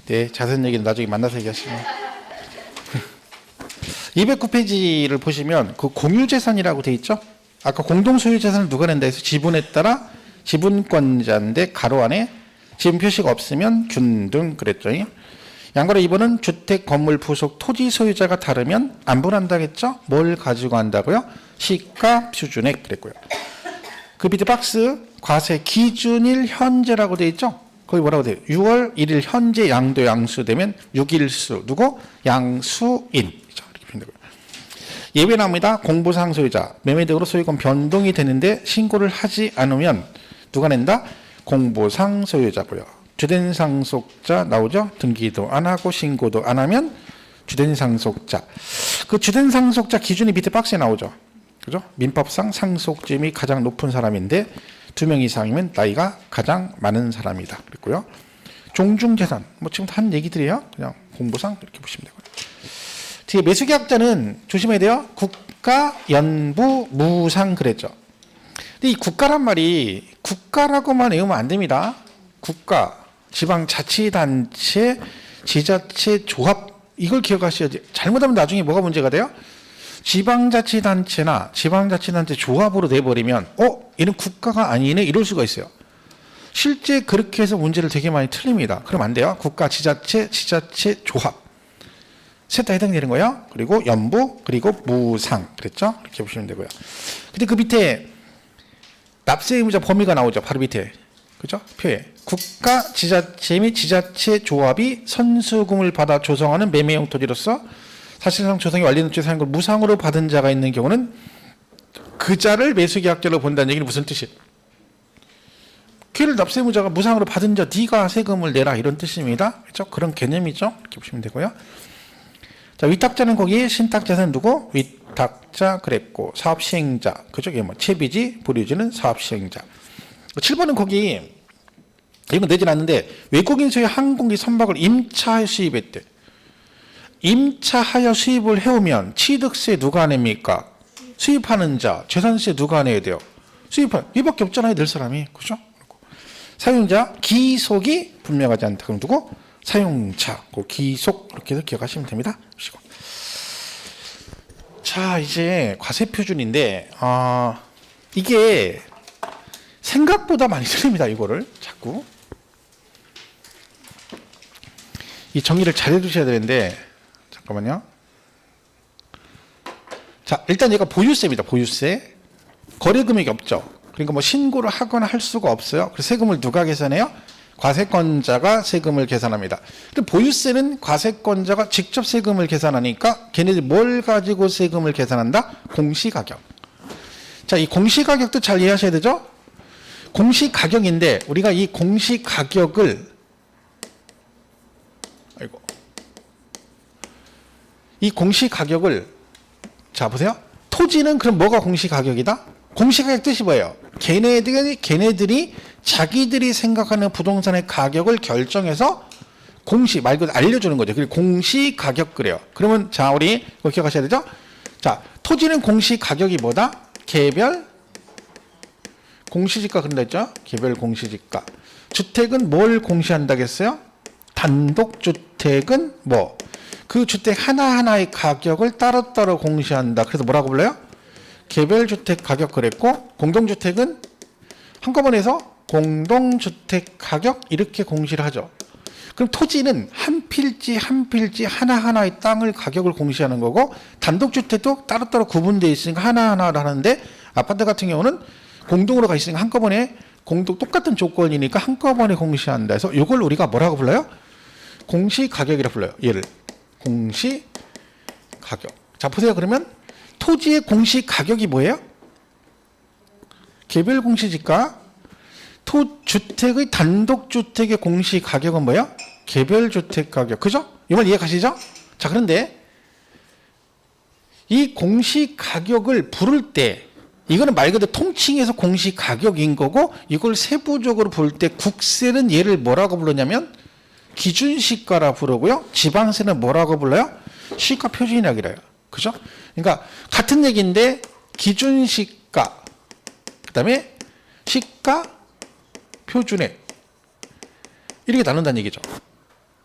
네, 자세한 얘기는 나중에 만나서 얘기하시면. 209페이지를 보시면 그 공유재산이라고 돼 있죠? 아까 공동소유재산을 누가 낸다 해서 지분에 따라 지분권자인데 가로 안에 지분 표시가 없으면 균등 그랬죠. 양가로 2번은 주택, 건물, 부속, 토지 소유자가 다르면 안분한다겠죠? 뭘 가지고 한다고요? 시가, 표준액 그랬고요. 그 밑에 박스 과세 기준일 현재라고 돼 있죠? 거기 뭐라고 돼요? 6월 1일 현재 양도 양수되면 6일수 누구? 양수인. 이렇게 표현되고요. 예외 나옵니다. 공부상 소유자 매매 등으로 소유권 변동이 되는데 신고를 하지 않으면 누가 낸다? 공부상 소유자고요. 주된 상속자 나오죠? 등기도 안 하고 신고도 안 하면 주된 상속자. 그 주된 상속자 기준이 밑에 박스에 나오죠. 그죠? 민법상 상속점이 가장 높은 사람인데 2명 이상이면 나이가 가장 많은 사람이다. 그랬고요. 종중재산 뭐 지금 한 얘기들이에요. 그냥 공부상 이렇게 보시면 되고요. 뒤에 매수계약자는 조심해야 돼요. 국가, 연부, 무상 그랬죠. 근데 이 국가란 말이 국가라고만 외우면 안 됩니다. 국가, 지방자치단체, 지자체 조합 이걸 기억하셔야지. 잘못하면 나중에 뭐가 문제가 돼요? 지방자치단체나 지방자치단체 조합으로 내버리면 얘는 국가가 아니네 이럴 수가 있어요. 실제 그렇게 해서 문제를 되게 많이 틀립니다. 그럼 안 돼요. 국가, 지자체, 지자체 조합 셋 다 해당되는 거예요. 그리고 연부 그리고 무상 그랬죠. 이렇게 보시면 되고요. 근데 그 밑에 납세 의무자 범위가 나오죠. 바로 밑에 그죠? 표에 국가, 지자체 및 지자체 조합이 선수금을 받아 조성하는 매매용 토지로서 사실상 조성이 완료된 토지 사용을 무상으로 받은 자가 있는 경우는 그 자를 매수계약자로 본다는 얘기는 무슨 뜻이에요? 걔를 납세 의무자가 무상으로 받은 자 네가 세금을 내라 이런 뜻입니다. 그렇죠? 그런 개념이죠. 이렇게 보시면 되고요. 자, 위탁자는 거기 신탁자는 누구? 위탁자 그랬고 사업시행자 그죠? 뭐 채비지, 보류지는 사업시행자. 7번은 거기 이건 내진 않는데 외국인 소유 항공기 선박을 임차하여 수입했대. 임차하여 수입을 해오면 취득세 누가 냅니까? 수입하는 자, 재산세 누가 내야 돼요? 수입한 이밖에 없잖아요, 낼 사람이. 그죠? 사용자 기속이 분명하지 않다. 그럼 누구? 사용자, 그 기속 이렇게 해서 기억하시면 됩니다. 자, 이제 과세 표준인데 이게 생각보다 많이 틀립니다. 이거를 자꾸 이 정리를 잘 해두셔야 되는데 잠깐만요. 자, 일단 얘가 보유세입니다. 보유세 거래 금액이 없죠. 그러니까 뭐 신고를 하거나 할 수가 없어요. 그래서 세금을 누가 계산해요? 과세권자가 세금을 계산합니다. 근데 보유세는 과세권자가 직접 세금을 계산하니까 걔네들 뭘 가지고 세금을 계산한다? 공시가격. 자, 이 공시가격도 잘 이해하셔야 되죠? 공시가격인데 우리가 이 공시가격을 이 공시가격을 자 보세요. 토지는 그럼 뭐가 공시가격이다? 공시가격 뜻이 뭐예요? 걔네들이 자기들이 생각하는 부동산의 가격을 결정해서 공시 말 그대로 알려주는 거죠. 그리고 공시가격 그래요. 그러면 자 우리 이거 기억하셔야 되죠? 자 토지는 공시가격이 뭐다? 개별 공시지가 그런다 했죠? 개별 공시지가. 주택은 뭘 공시한다겠어요? 단독주택은 뭐? 그 주택 하나하나의 가격을 따로따로 공시한다. 그래서 뭐라고 불러요? 개별주택 가격 그랬고 공동주택은 한꺼번에 해서 공동주택 가격 이렇게 공시를 하죠. 그럼 토지는 한 필지 한 필지 하나하나의 땅을 가격을 공시하는 거고 단독주택도 따로따로 구분되어 있으니까 하나하나를 하는데 아파트 같은 경우는 공동으로 가 있으니까 한꺼번에 똑같은 조건이니까 한꺼번에 공시한다 해서 이걸 우리가 뭐라고 불러요? 공시가격이라 불러요. 얘를 공시가격. 자 보세요. 그러면 토지의 공시가격이 뭐예요? 개별 공시지가. 주택의 단독주택의 공시가격은 뭐예요? 개별주택 가격. 그죠? 이 말 이해 가시죠? 자 그런데 이 공시가격을 부를 때 이거는 말 그대로 통칭해서 공시가격인 거고 이걸 세부적으로 볼 때 국세는 얘를 뭐라고 부르냐면 기준시가라 부르고요. 지방세는 뭐라고 불러요? 시가 표준이라고 그래요. 그죠? 그러니까 같은 얘기인데 기준시가 그다음에 시가 표준액 이렇게 나눈다는 얘기죠.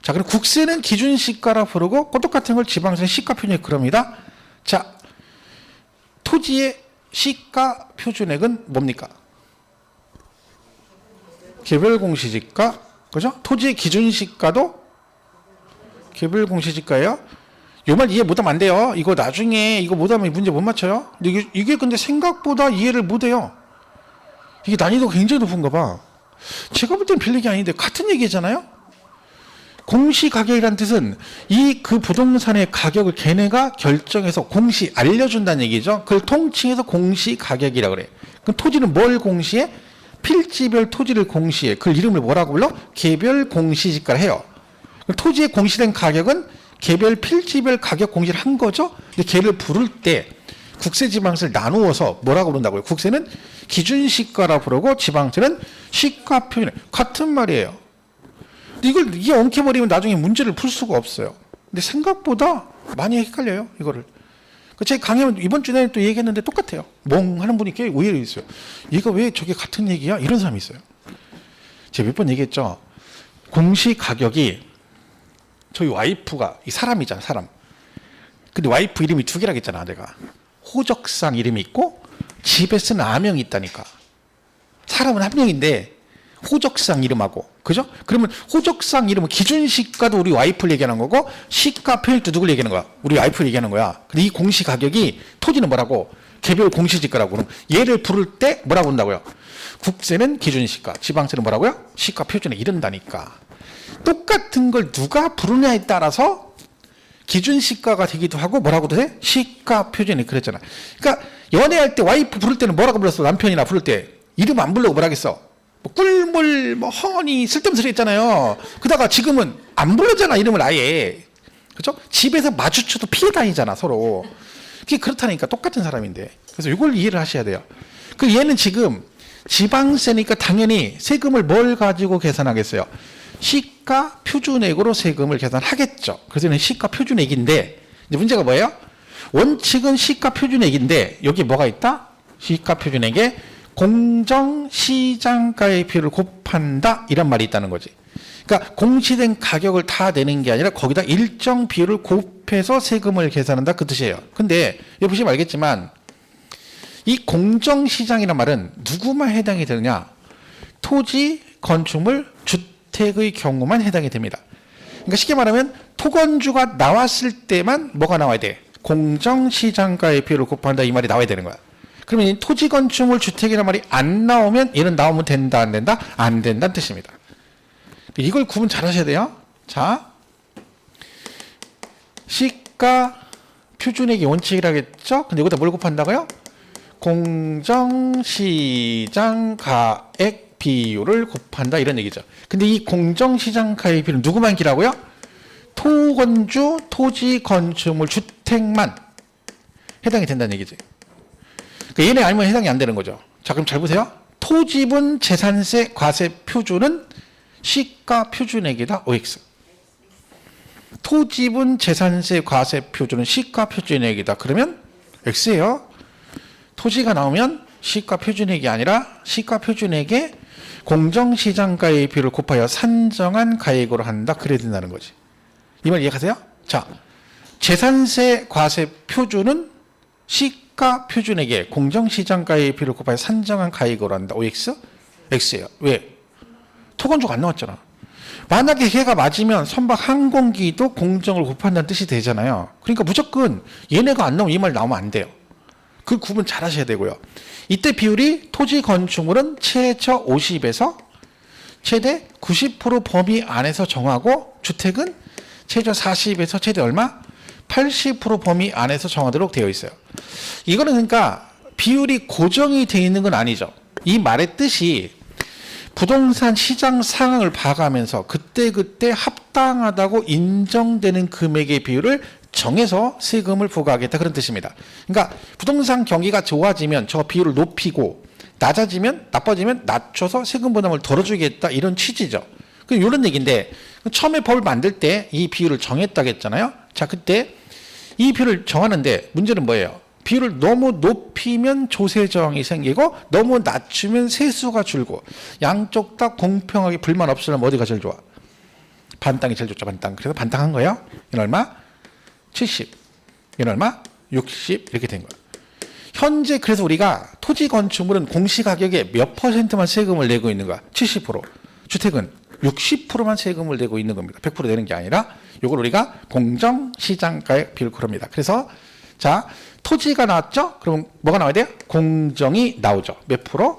자, 그럼 국세는 기준 시가라 부르고 똑같은 걸 지방세는 시가 표준액 그럽니다. 자, 토지의 시가 표준액은 뭡니까? 개별 공시지가, 그죠? 토지의 기준 시가도 개별 공시지가예요. 요 말 이해 못하면 안 돼요. 이거 나중에 이거 못하면 문제 못 맞춰요. 이게 근데 생각보다 이해를 못해요. 이게 난이도가 굉장히 높은가 봐. 제가 볼 때는 별 얘기 아닌데 같은 얘기잖아요. 공시가격이란 뜻은 그 부동산의 가격을 걔네가 결정해서 공시 알려준다는 얘기죠. 그걸 통칭해서 공시가격이라고 그래. 그럼 토지는 뭘 공시해? 필지별 토지를 공시해. 그 이름을 뭐라고 불러? 개별 공시지가를 해요. 그럼 토지의 공시된 가격은 개별 필지별 가격 공시를 한 거죠. 근데 걔를 부를 때 국세 지방세를 나누어서 뭐라고 부른다고요? 국세는 기준 시가라 부르고 지방세는 시가 표준액. 같은 말이에요. 이걸 이게 엉켜버리면 나중에 문제를 풀 수가 없어요. 근데 생각보다 많이 헷갈려요, 이거를. 제 강의는 이번 주에 또 얘기했는데 똑같아요. 멍 하는 분이 꽤 의외로 있어요. 얘가 왜 저게 같은 얘기야? 이런 사람이 있어요. 제가 몇 번 얘기했죠. 공시 가격이 저희 와이프가 이 사람이잖아, 사람. 근데 와이프 이름이 두 개라고 했잖아, 내가. 호적상 이름이 있고 집에 쓰는 아명이 있다니까. 사람은 한 명인데 호적상 이름하고, 그죠? 그러면 호적상 이름은 기준 시가도 우리 와이프를 얘기하는 거고 시가 표준액도 누굴 얘기하는 거야? 우리 와이프를 얘기하는 거야. 근데 이 공시 가격이 토지는 뭐라고? 개별 공시지가라고. 그럼 얘를 부를 때 뭐라고 한다고요? 국세는 기준 시가, 지방세는 뭐라고요? 시가 표준액 이른다니까. 똑같은 걸 누가 부르냐에 따라서 기준 시가가 되기도 하고 뭐라고도 해? 시가 표준액 그랬잖아. 그러니까 연애할 때 와이프 부를 때는 뭐라고 불렀어? 남편이나 부를 때 이름 안 부르고 뭐라 하겠어? 뭐 꿀물, 뭐 허니 쓸데없는 소리 했잖아요. 그러다가 지금은 안 부르잖아, 이름을 아예. 그죠? 집에서 마주쳐도 피해 다니잖아, 서로. 그게 그렇다니까, 똑같은 사람인데. 그래서 이걸 이해를 하셔야 돼요. 그 얘는 지금 지방세니까 당연히 세금을 뭘 가지고 계산하겠어요? 시가 표준액으로 세금을 계산하겠죠. 그래서 얘는 시가 표준액인데, 이제 문제가 뭐예요? 원칙은 시가 표준액인데, 여기 뭐가 있다? 시가 표준액에 공정시장가의 비율을 곱한다 이런 말이 있다는 거지. 그러니까 공시된 가격을 다 내는 게 아니라 거기다 일정 비율을 곱해서 세금을 계산한다 그 뜻이에요. 근데 여기 보시면 알겠지만 이 공정시장이란 말은 누구만 해당이 되느냐? 토지, 건축물, 주택의 경우만 해당이 됩니다. 그러니까 쉽게 말하면 토건주가 나왔을 때만 뭐가 나와야 돼? 공정시장가의 비율을 곱한다 이 말이 나와야 되는 거야. 그러면 이 토지, 건축물, 주택이라는 말이 안 나오면 얘는 나오면 된다, 안 된다? 안 된다는 뜻입니다. 이걸 구분 잘 하셔야 돼요. 자, 시가 표준액이 원칙이라겠죠? 근데 여기다 뭘 곱한다고요? 공정시장가액 비율을 곱한다 이런 얘기죠. 근데 이 공정시장가액 비율은 누구만 기라고요? 토건주, 토지, 건축물, 주택만 해당이 된다는 얘기지. 그러니까 얘네 아니면 해당이 안 되는 거죠. 자, 그럼 잘 보세요. 토지분 재산세 과세 표준은 시가 표준액이다. OX. 토지분 재산세 과세 표준은 시가 표준액이다. 그러면 X예요. 토지가 나오면 시가 표준액이 아니라 시가 표준액에 공정시장가의 비율을 곱하여 산정한 가액으로 한다. 그래야 된다는 거지. 이 말 이해가세요? 자, 재산세 과세 표준은 시가 표준액에 공정시장가의 비율을 곱하여 산정한 가액으로 한다. OX? X예요. 왜? 토건주가 안 나왔잖아. 만약에 걔가 맞으면 선박 항공기도 공정을 곱한다는 뜻이 되잖아요. 그러니까 무조건 얘네가 안 나오면 이 말 나오면 안 돼요. 그 구분 잘 하셔야 되고요. 이때 비율이 토지 건축물은 최저 50에서 최대 90% 범위 안에서 정하고 주택은 최저 40에서 최대 얼마? 80% 범위 안에서 정하도록 되어 있어요. 이거는 그러니까 비율이 고정이 되어 있는 건 아니죠. 이 말의 뜻이 부동산 시장 상황을 봐가면서 그때그때 합당하다고 인정되는 금액의 비율을 정해서 세금을 부과하겠다 그런 뜻입니다. 그러니까 부동산 경기가 좋아지면 저 비율을 높이고 낮아지면 나빠지면 낮춰서 세금 부담을 덜어주겠다 이런 취지죠. 이런 얘기인데 처음에 법을 만들 때 이 비율을 정했다고 했잖아요. 자, 그때 이 비율을 정하는데 문제는 뭐예요? 비율을 너무 높이면 조세저항이 생기고 너무 낮추면 세수가 줄고 양쪽 다 공평하게 불만 없으려면 어디가 제일 좋아? 반땅이 제일 좋죠. 반땅. 그래서 반땅 한 거예요. 이건 얼마? 70. 이건 얼마? 60. 이렇게 된 거예요. 현재 그래서 우리가 토지 건축물은 공시가격의 몇 %만 세금을 내고 있는 거야? 70%. 주택은 60%만 세금을 내고 있는 겁니다. 100% 내는 게 아니라 이걸 우리가 공정시장가액 비율 그럽니다. 그래서 자, 토지가 나왔죠? 그럼 뭐가 나와야 돼요? 공정이 나오죠. 몇 프로?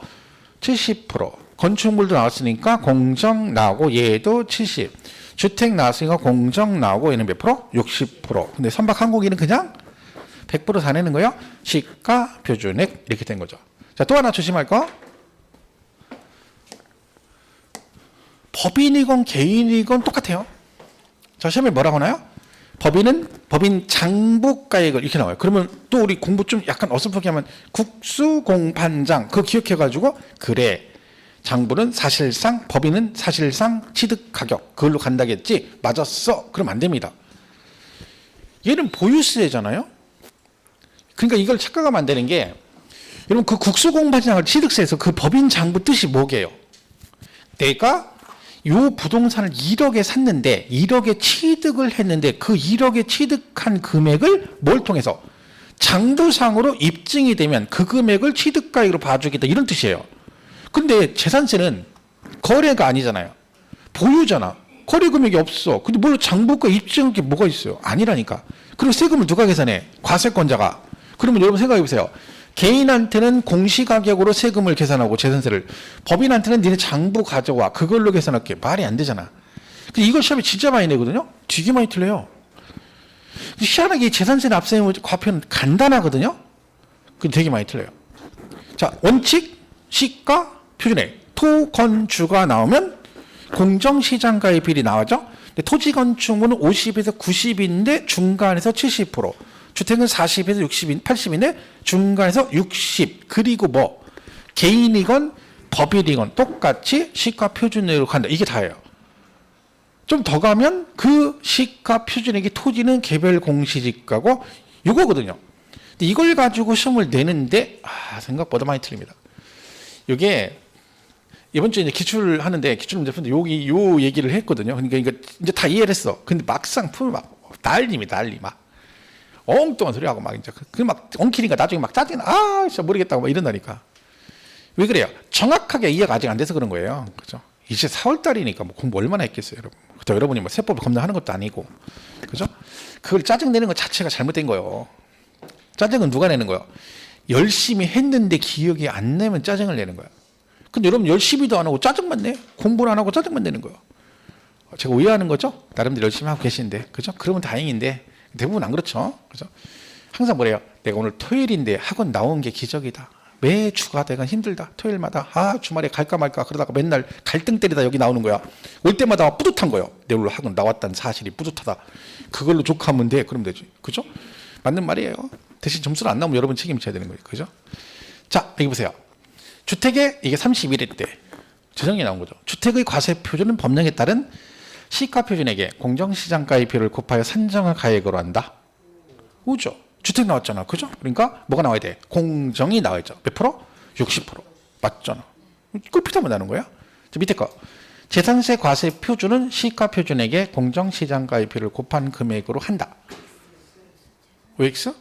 70%. 건축물도 나왔으니까 공정 나오고 얘도 70. 주택 나왔으니까 공정 나오고 얘는 몇 프로? 60%. 근데 선박항공기는 그냥 100% 다 내는 거예요. 시가 표준액 이렇게 된 거죠. 자, 또 하나 조심할 거. 법인이건 개인이건 똑같아요. 자, 시험에 뭐라고 나요? 법인 장부가액을 이렇게 나와요. 그러면 또 우리 공부 좀 약간 어설프게 하면 국수공판장 그거 기억해가지고 그래 장부는 사실상 법인은 사실상 취득가격 그걸로 간다겠지 맞았어 그럼 안 됩니다. 얘는 보유세잖아요. 그러니까 이걸 착각하면 안 되는 게 여러분 그 국수공판장을 취득세에서 그 법인 장부 뜻이 뭐게요? 내가 요 부동산을 1억에 샀는데 1억에 취득을 했는데 그 1억에 취득한 금액을 뭘 통해서 장부상으로 입증이 되면 그 금액을 취득가액으로 봐주겠다 이런 뜻이에요. 근데 재산세는 거래가 아니잖아요. 보유잖아. 거래 금액이 없어. 근데 뭘로 장부가 입증할 게 뭐가 있어요? 아니라니까. 그리고 세금을 누가 계산해? 과세권자가. 그러면 여러분 생각해 보세요. 개인한테는 공시가격으로 세금을 계산하고 재산세를 법인한테는 니네 장부 가져와 그걸로 계산할게 말이 안 되잖아. 이걸 시험에 진짜 많이 내거든요. 되게 많이 틀려요. 희한하게 재산세 납세 과표는 간단하거든요. 근데 되게 많이 틀려요. 자, 원칙, 시가, 표준액, 토건주가 나오면 공정시장가의 비율이 나와죠. 근데 토지건축물은 50에서 90인데 중간에서 70%. 주택은 40에서 60, 80인데 중간에서 60. 그리고 뭐 개인이건 법인이건 똑같이 시가 표준액으로 간다. 이게 다예요. 좀 더 가면 그 시가 표준액이 토지는 개별 공시지가고 이거거든요. 근데 이걸 가지고 시험을 내는데 생각보다 많이 틀립니다. 이게 이번 주에 이제 기출을 하는데 기출 문제 푸는데 여기 요 얘기를 했거든요. 그러니까 이제 다 이해를 했어. 근데 막상 풀면 막 난리 막. 엉뚱한 소리 하고 막 이제 그 막 엉키니까 나중에 막 짜증나 진짜 모르겠다고 막 이런다니까. 왜 그래요? 정확하게 이해가 아직 안 돼서 그런 거예요. 그죠? 이제 4월 달이니까 뭐 공부 얼마나 했겠어요, 여러분. 그죠? 여러분이 뭐 세법을 검증하는 것도 아니고, 그죠? 그걸 짜증 내는 것 자체가 잘못된 거예요. 짜증은 누가 내는 거예요? 열심히 했는데 기억이 안 나면 짜증을 내는 거예요. 근데 여러분 열심히도 안 하고 짜증만 내? 공부를 안 하고 짜증만 내는 거예요. 제가 오해하는 거죠? 나름대로 열심히 하고 계신데, 그죠? 그러면 다행인데. 대부분 안 그렇죠. 그죠? 항상 뭐래요? 내가 오늘 토요일인데 학원 나온 게 기적이다. 매주가 내가 힘들다. 토요일마다 주말에 갈까 말까 그러다가 맨날 갈등 때리다 여기 나오는 거야. 올 때마다 뿌듯한 거예요. 내 오늘 학원 나왔다는 사실이 뿌듯하다. 그걸로 족하면 돼. 그러면 되지. 그죠? 맞는 말이에요. 대신 점수를 안 나오면 여러분 책임져야 되는 거예요. 그죠? 자, 여기 보세요. 주택의 이게 31일 때 재정이 나온 거죠. 주택의 과세 표준은 법령에 따른 시가 표준액에 공정시장가의 비율을 곱하여 산정한 가액으로 한다. 우죠. 주택 나왔잖아. 그죠? 그러니까 뭐가 나와야 돼? 공정이 나와야죠. 몇 프로? 60%. 맞잖아. 꿀피타면 나는 거야. 밑에 거. 재산세 과세 표준은 시가 표준액에 공정시장가의 비율을 곱한 금액으로 한다. OX?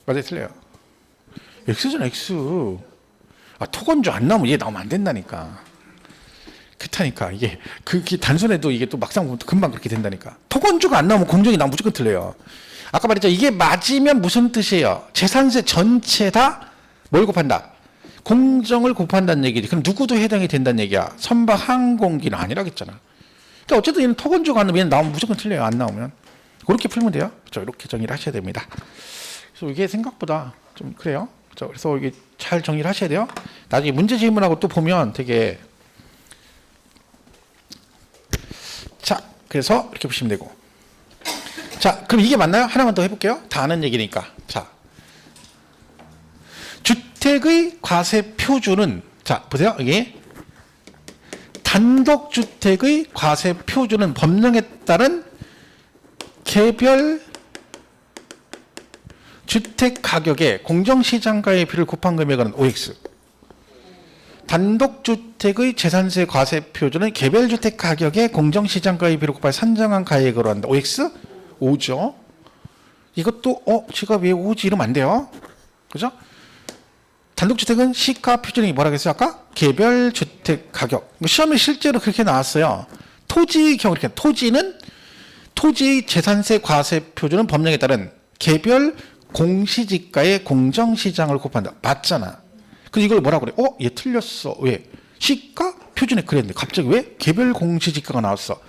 맞아요. 틀려요. X잖아. X. 토건주 안 나오면 얘 나오면 안 된다니까. 그렇다니까. 이게 그게 단순해도 이게 또 막상 보면 금방 그렇게 된다니까. 토건주가 안 나오면 공정이 나오면 무조건 틀려요. 아까 말했죠. 이게 맞으면 무슨 뜻이에요? 재산세 전체 다 뭘 곱한다? 공정을 곱한다는 얘기지. 그럼 누구도 해당이 된다는 얘기야. 선박 항공기는 아니라겠잖아. 그러니까 어쨌든 얘는 토건주가 안 나오면 얘는 나오면 무조건 틀려요. 안 나오면. 그렇게 풀면 돼요. 그렇죠? 이렇게 정리를 하셔야 됩니다. 그래서 이게 생각보다 좀 그래요. 그렇죠? 그래서 이게 잘 정리를 하셔야 돼요. 나중에 문제 질문하고 또 보면 되게 자, 그래서 이렇게 보시면 되고. 자, 그럼 이게 맞나요? 하나만 더 해볼게요. 다 아는 얘기니까. 자, 주택의 과세 표준은 자, 보세요. 이게 단독주택의 과세 표준은 법령에 따른 개별 주택 가격에 공정시장가의 비를 곱한 금액은 OX. 단독주택의 재산세 과세 표준은 개별주택 가격의 공정시장가에 비롯하여 산정한 가액으로 한다. OX? 5죠. 이것도 지가 왜 5지 이러면 안 돼요. 그죠? 단독주택은 시가 표준이 뭐라고 했어요? 아까? 개별주택 가격. 시험에 실제로 그렇게 나왔어요. 토지의 경우 이렇게 토지는 토지의 재산세 과세 표준은 법령에 따른 개별 공시지가의 공정시장을 곱한다. 맞잖아. 근데 이걸 뭐라고 그래? 얘 틀렸어. 왜? 시가 표준에 그랬는데 갑자기 왜? 개별 공시지가가 나왔어.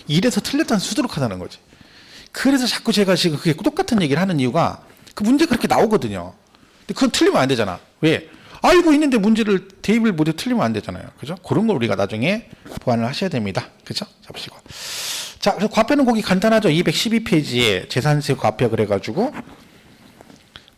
이래서 틀렸다는 수두룩하다는 거지. 그래서 자꾸 제가 지금 그게 똑같은 얘기를 하는 이유가 그 문제가 그렇게 나오거든요. 근데 그건 틀리면 안 되잖아. 왜? 알고 있는데 문제를 대입을 못해 틀리면 안 되잖아요. 그죠? 그런 걸 우리가 나중에 보완을 하셔야 됩니다. 그죠? 잡으시고. 자, 그래서 과표는 거기 간단하죠. 212페이지에 재산세 과표 그래가지고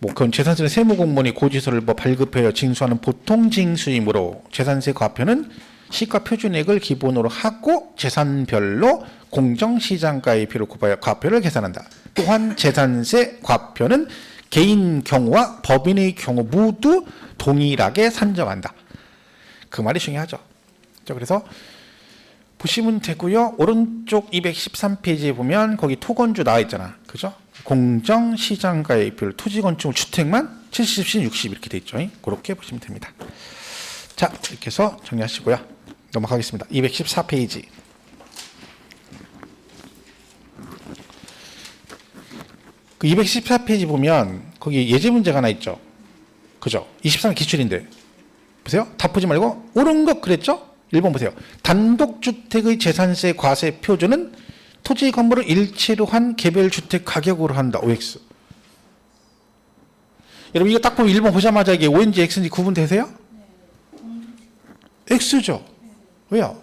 그건 재산세 세무공무원이 고지서를 발급하여 징수하는 보통 징수이므로 재산세 과표는 시가 표준액을 기본으로 하고 재산별로 공정시장가에 비를 곱하여 과표를 계산한다. 또한 재산세 과표는 개인 경우와 법인의 경우 모두 동일하게 산정한다. 그 말이 중요하죠. 그래서 보시면 되고요. 오른쪽 213페이지에 보면 거기 토건주 나와 있잖아. 그죠? 공정시장가의 별 토지건축 주택만 70, 10, 60 이렇게 돼 있죠. 그렇게 보시면 됩니다. 자, 이렇게 해서 정리하시고요. 넘어가겠습니다. 214페이지. 그 214페이지 보면 거기 예제 문제가 하나 있죠. 그죠? 23 기출인데. 보세요. 답 보지 말고 옳은 것 그랬죠? 1번 보세요. 단독주택의 재산세 과세 표준은 토지 건물을 일체로 한 개별주택 가격으로 한다. OX. 여러분 이거 딱 보면 1번 보자마자 이게 O인지 X인지 구분되세요? X죠. 왜요?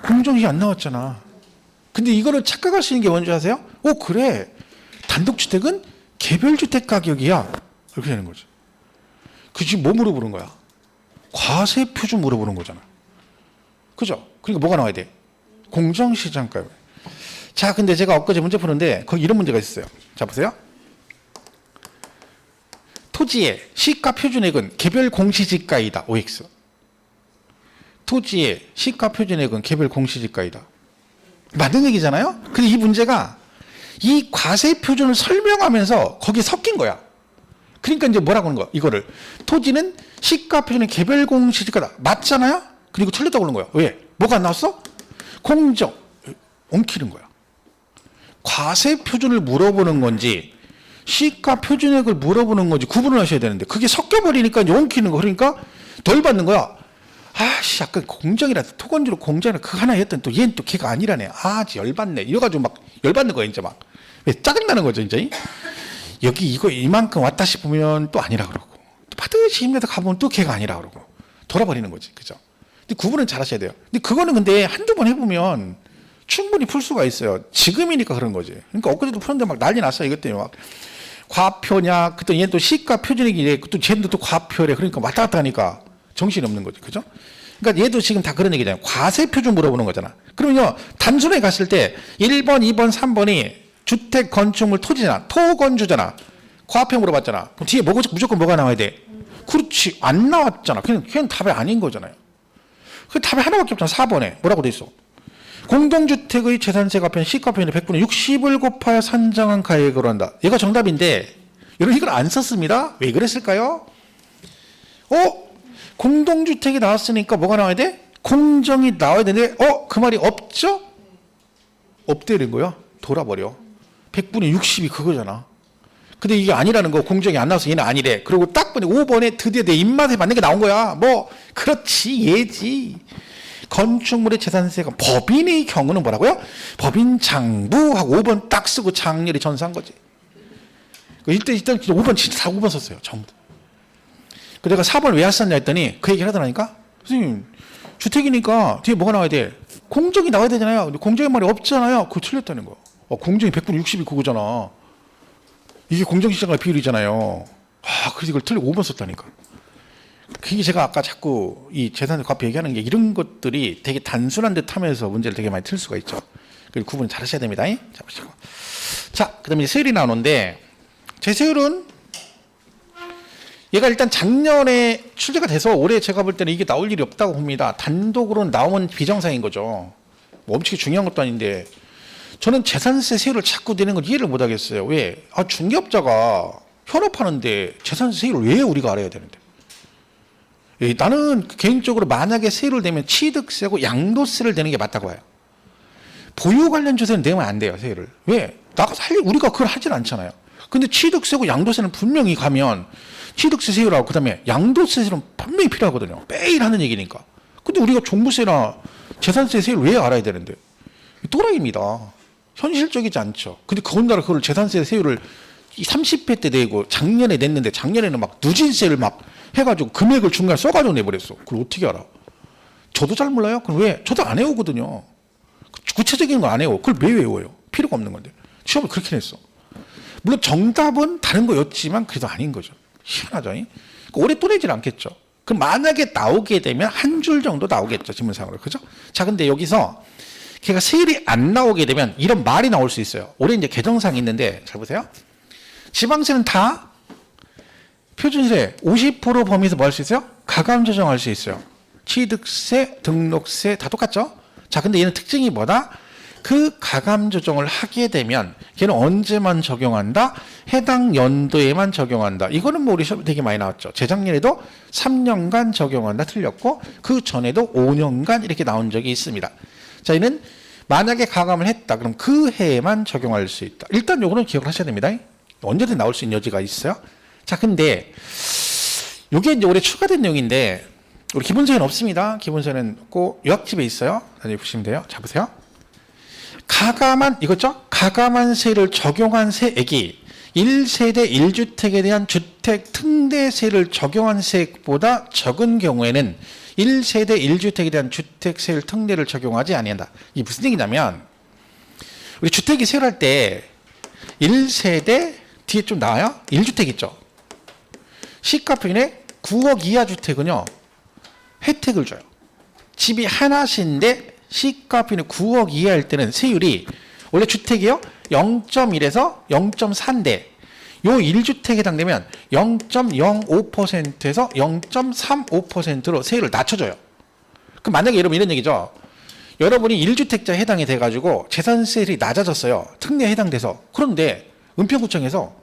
공정시 안 나왔잖아. 근데 이거를 착각하시는 게 뭔지 아세요? 그래. 단독주택은 개별주택 가격이야. 이렇게 되는 거죠. 그 지금 뭐 물어보는 거야? 과세 표준 물어보는 거잖아. 그죠? 그러니까 뭐가 나와야 돼? 공정시장가. 자, 근데 제가 엊그제 문제 푸는데 거기 이런 문제가 있어요. 자, 보세요. 토지의 시가 표준액은 개별 공시지가이다. OX. 토지의 시가 표준액은 개별 공시지가이다. 맞는 얘기잖아요? 근데 이 문제가 이 과세 표준을 설명하면서 거기에 섞인 거야. 그러니까 이제 뭐라고 하는 거야? 이거를 토지는 시가 표준의 개별 공시지가다. 맞잖아요? 그리고 틀렸다고 하는 거야. 왜? 뭐가 안 나왔어? 공정. 엉키는 거야. 과세 표준을 물어보는 건지 시가 표준액을 물어보는 건지 구분을 하셔야 되는데 그게 섞여버리니까 이제 엉키는 거. 그러니까 덜 받는 거야. 아씨, 아까 공정이라 토건주로 공정이라 그 하나 했더니 또 얘는 또 걔가 아니라네. 열받네. 이래가지고 막 열받는 거야, 이제 막. 왜 짜증나는 거죠, 이제. 여기 이거 이만큼 왔다 싶으면 또 아니라 그러고. 또 받으시 힘내다 가보면 또 걔가 아니라 그러고. 돌아버리는 거지. 그죠? 근데 구분은 잘 하셔야 돼요. 근데 그거는 근데 한두 번 해보면 충분히 풀 수가 있어요. 지금이니까 그런 거지. 그러니까 엊그제도 푸는데 막 난리 났어요. 이것 때문에 막. 과표냐, 그때 얘는 또 시가 표준액이래. 또 쟤는 또 과표래. 그러니까 왔다 갔다 하니까 정신이 없는 거지. 그죠? 그러니까 얘도 지금 다 그런 얘기잖아요. 과세 표준 물어보는 거잖아. 그러면요, 단순하게 갔을 때 1번, 2번, 3번이 주택, 건축물, 토지잖아. 토건주잖아. 과표 물어봤잖아. 그럼 뒤에 무조건 뭐가 나와야 돼? 그렇지. 안 나왔잖아. 그냥 답이 아닌 거잖아요. 그 답이 하나밖에 없잖아. 4번에. 뭐라고 돼 있어? 공동주택의 재산세 과표는 시가표준의 100분의 60을 곱하여 산정한 가액으로 한다. 얘가 정답인데 여러분 이걸 안 썼습니다. 왜 그랬을까요? 공동주택이 나왔으니까 뭐가 나와야 돼? 공정이 나와야 되는데 그 말이 없죠? 없대는 거야. 돌아버려. 100분의 60이 그거잖아. 근데 이게 아니라는 거. 공정이 안 나와서 얘는 아니래. 그리고 딱 보니 5번에 드디어 내 입맛에 맞는 게 나온 거야. 그렇지, 얘지. 건축물의 재산세가 법인의 경우는 뭐라고요? 법인 장부하고 5번 딱 쓰고 장렬히 전사한 거지. 일단 5번 진짜 다 5번 썼어요. 전부. 내가 4번을 왜 썼냐 했더니 그 얘기를 하더라니까. 선생님, 주택이니까 뒤에 뭐가 나와야 돼? 공정이 나와야 되잖아요. 근데 공정의 말이 없잖아요. 그거 틀렸다는 거. 공정이 100분의 60이 그거잖아. 이게 공정시장과 비율이잖아요. 그래서 이걸 틀리고 5번 썼다니까. 그게 제가 아까 자꾸 이 재산세 과표 얘기하는 게 이런 것들이 되게 단순한 듯 하면서 문제를 되게 많이 틀 수가 있죠. 그리고 구분 잘 하셔야 됩니다. 잡으시고. 자, 그 다음에 세율이 나오는데, 제 세율은 얘가 일단 작년에 출제가 돼서 올해 제가 볼 때는 이게 나올 일이 없다고 봅니다. 단독으로 나오면 비정상인 거죠. 뭐 엄청 중요한 것도 아닌데 저는 재산세 세율을 자꾸 내는 걸 이해를 못 하겠어요. 왜? 중개업자가 현업하는데 재산세 세율을 왜 우리가 알아야 되는데? 나는 개인적으로 만약에 세율을 내면 취득세고 양도세를 내는 게 맞다고 봐요. 보유 관련 주세는 내면 안 돼요, 세율을. 왜? 우리가 그걸 하진 않잖아요. 근데 취득세고 양도세는 분명히 가면 취득세 세율하고 그다음에 양도세 세율은 분명히 필요하거든요. 매일 하는 얘기니까. 근데 우리가 종부세나 재산세 세율을 왜 알아야 되는데? 또라이입니다. 현실적이지 않죠. 근데 더군다나 그걸 재산세 세율을 30회 때 내고 작년에 냈는데 작년에는 막 누진세를 막 해가지고 금액을 중간에 써가지고 내버렸어. 그걸 어떻게 알아? 저도 잘 몰라요. 그럼 왜? 저도 안 외우거든요. 구체적인 거 안 외워. 그걸 왜 외워요? 필요가 없는 건데. 시험을 그렇게 냈어. 물론 정답은 다른 거였지만 그래도 아닌 거죠. 희한하죠. 그러니까 올해 또 내질 않겠죠. 그럼 만약에 나오게 되면 한 줄 정도 나오겠죠. 지문상으로. 그죠? 자, 근데 여기서 걔가 세율이 안 나오게 되면 이런 말이 나올 수 있어요. 올해 이제 개정상이 있는데 잘 보세요. 지방세는 다 표준세 50% 범위에서 뭐 할 수 있어요? 가감 조정할 수 있어요. 취득세, 등록세 다 똑같죠? 자, 근데 얘는 특징이 뭐다? 그 가감 조정을 하게 되면 걔는 언제만 적용한다? 해당 연도에만 적용한다. 이거는 뭐 우리 시험에 되게 많이 나왔죠. 재작년에도 3년간 적용한다 틀렸고 그 전에도 5년간 이렇게 나온 적이 있습니다. 자, 얘는 만약에 가감을 했다. 그럼 그 해에만 적용할 수 있다. 일단 요거는 기억을 하셔야 됩니다. 언제든 나올 수 있는 여지가 있어요. 자, 근데 요게 이제 올해 추가된 내용인데 우리 기본세는 없습니다. 기본세는 꼭 요약집에 있어요. 나중에 보시면 돼요. 자, 보세요. 가감한 이거죠? 가감한 세를 적용한 세액이 1세대 1주택에 대한 주택 특례세를 적용한 세액보다 적은 경우에는 1세대 1주택에 대한 주택세율 특례를 적용하지 아니한다. 이게 무슨 얘기냐면 우리 주택이 세율할 때 1세대 뒤에 좀 나와요? 1주택 있죠? 시가평균의 9억 이하 주택은요 혜택을 줘요. 집이 하나씩인데 시가평균이 9억 이하일 때는 세율이 원래 주택이요 0.1에서 0.4인데 요 1주택에 해당되면 0.05%에서 0.35%로 세율을 낮춰줘요. 그럼 만약에 여러분 이런 얘기죠. 여러분이 1주택자에 해당이 돼가지고 재산세율이 낮아졌어요. 특례에 해당돼서. 그런데 은평구청에서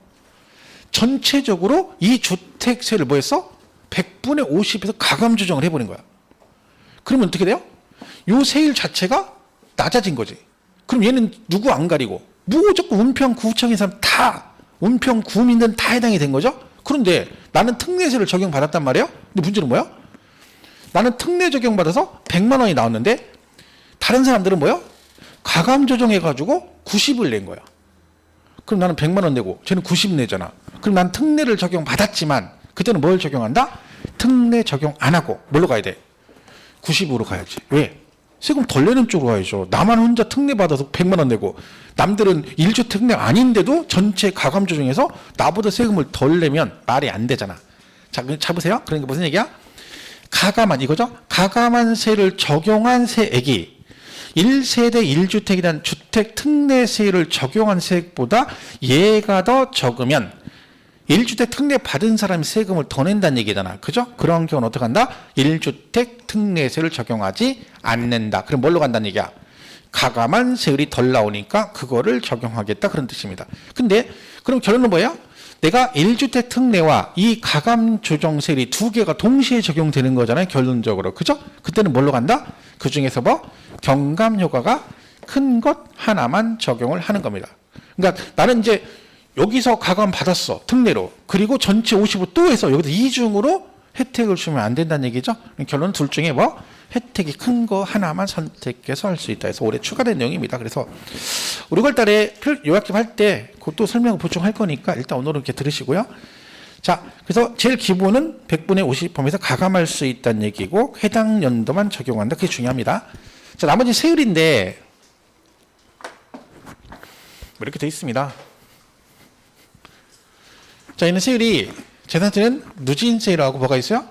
전체적으로 이 주택세를 뭐 했어? 100분의 50에서 가감 조정을 해버린 거야. 그러면 어떻게 돼요? 요 세율 자체가 낮아진 거지. 그럼 얘는 누구 안 가리고 무조건 은평구청의 사람 다 은평구민들은 다 해당이 된 거죠. 그런데 나는 특례세를 적용받았단 말이에요. 근데 문제는 뭐야? 나는 특례 적용받아서 100만 원이 나왔는데 다른 사람들은 뭐야? 가감 조정해가지고 90을 낸 거야. 그럼 나는 100만 원 내고 쟤는 90 내잖아. 그럼 난 특례를 적용받았지만 그때는 뭘 적용한다? 특례 적용 안 하고 뭘로 가야 돼? 90으로 가야지. 왜? 세금 덜 내는 쪽으로 가야죠. 나만 혼자 특례 받아서 100만 원 내고 남들은 1주 특례 아닌데도 전체 가감 조정해서 나보다 세금을 덜 내면 말이 안 되잖아. 자, 잡으세요. 그러니까 무슨 얘기야? 가감한 이거죠. 가감한 세를 적용한 세액이 1세대 1주택에 대한 주택 특례세를 적용한 세액보다 얘가 더 적으면 1주택 특례 받은 사람이 세금을 더 낸다는 얘기잖아. 그죠? 그런 경우는 어떻게 한다? 1주택 특례세를 적용하지 않는다. 그럼 뭘로 간다는 얘기야? 가감한 세율이 덜 나오니까 그거를 적용하겠다. 그런 뜻입니다. 근데 그럼 결론은 뭐예요? 내가 1주택 특례와 이 가감 조정 세율이 두 개가 동시에 적용되는 거잖아요. 결론적으로. 그죠? 그때는 뭘로 간다? 그 중에서 뭐? 경감 효과가 큰 것 하나만 적용을 하는 겁니다. 그러니까 나는 이제 여기서 가감 받았어. 특례로. 그리고 전체 50을 또 해서 여기서 이중으로 혜택을 주면 안 된다는 얘기죠. 결론은 둘 중에 뭐? 혜택이 큰 거 하나만 선택해서 할 수 있다 해서 올해 추가된 내용입니다. 그래서 6월 달에 요약집 할 때 그것도 설명을 보충할 거니까 일단 오늘은 이렇게 들으시고요. 자, 그래서 제일 기본은 100분의 50 범위에서 가감할 수 있다는 얘기고 해당 연도만 적용한다. 그게 중요합니다. 자, 나머지 세율인데 이렇게 돼 있습니다. 자, 얘는 세율이 재산세는 누진세율하고 뭐가 있어요?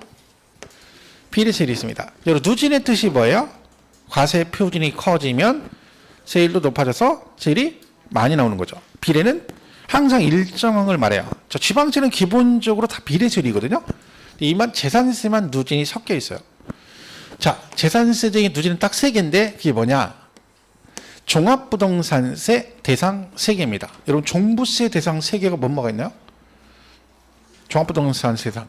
비례세율이 있습니다. 여러분 누진의 뜻이 뭐예요? 과세 표준이 커지면 세율도 높아져서 세율이 많이 나오는 거죠. 비례는 항상 일정을 말해요. 저 지방세는 기본적으로 다 비례세율이거든요. 이만 재산세만 누진이 섞여 있어요. 자, 재산세적인 누진은 딱 3개인데 그게 뭐냐? 종합부동산세 대상 3개입니다. 여러분 종부세 대상 3개가 뭐가 있나요? 종합부동산세 대상,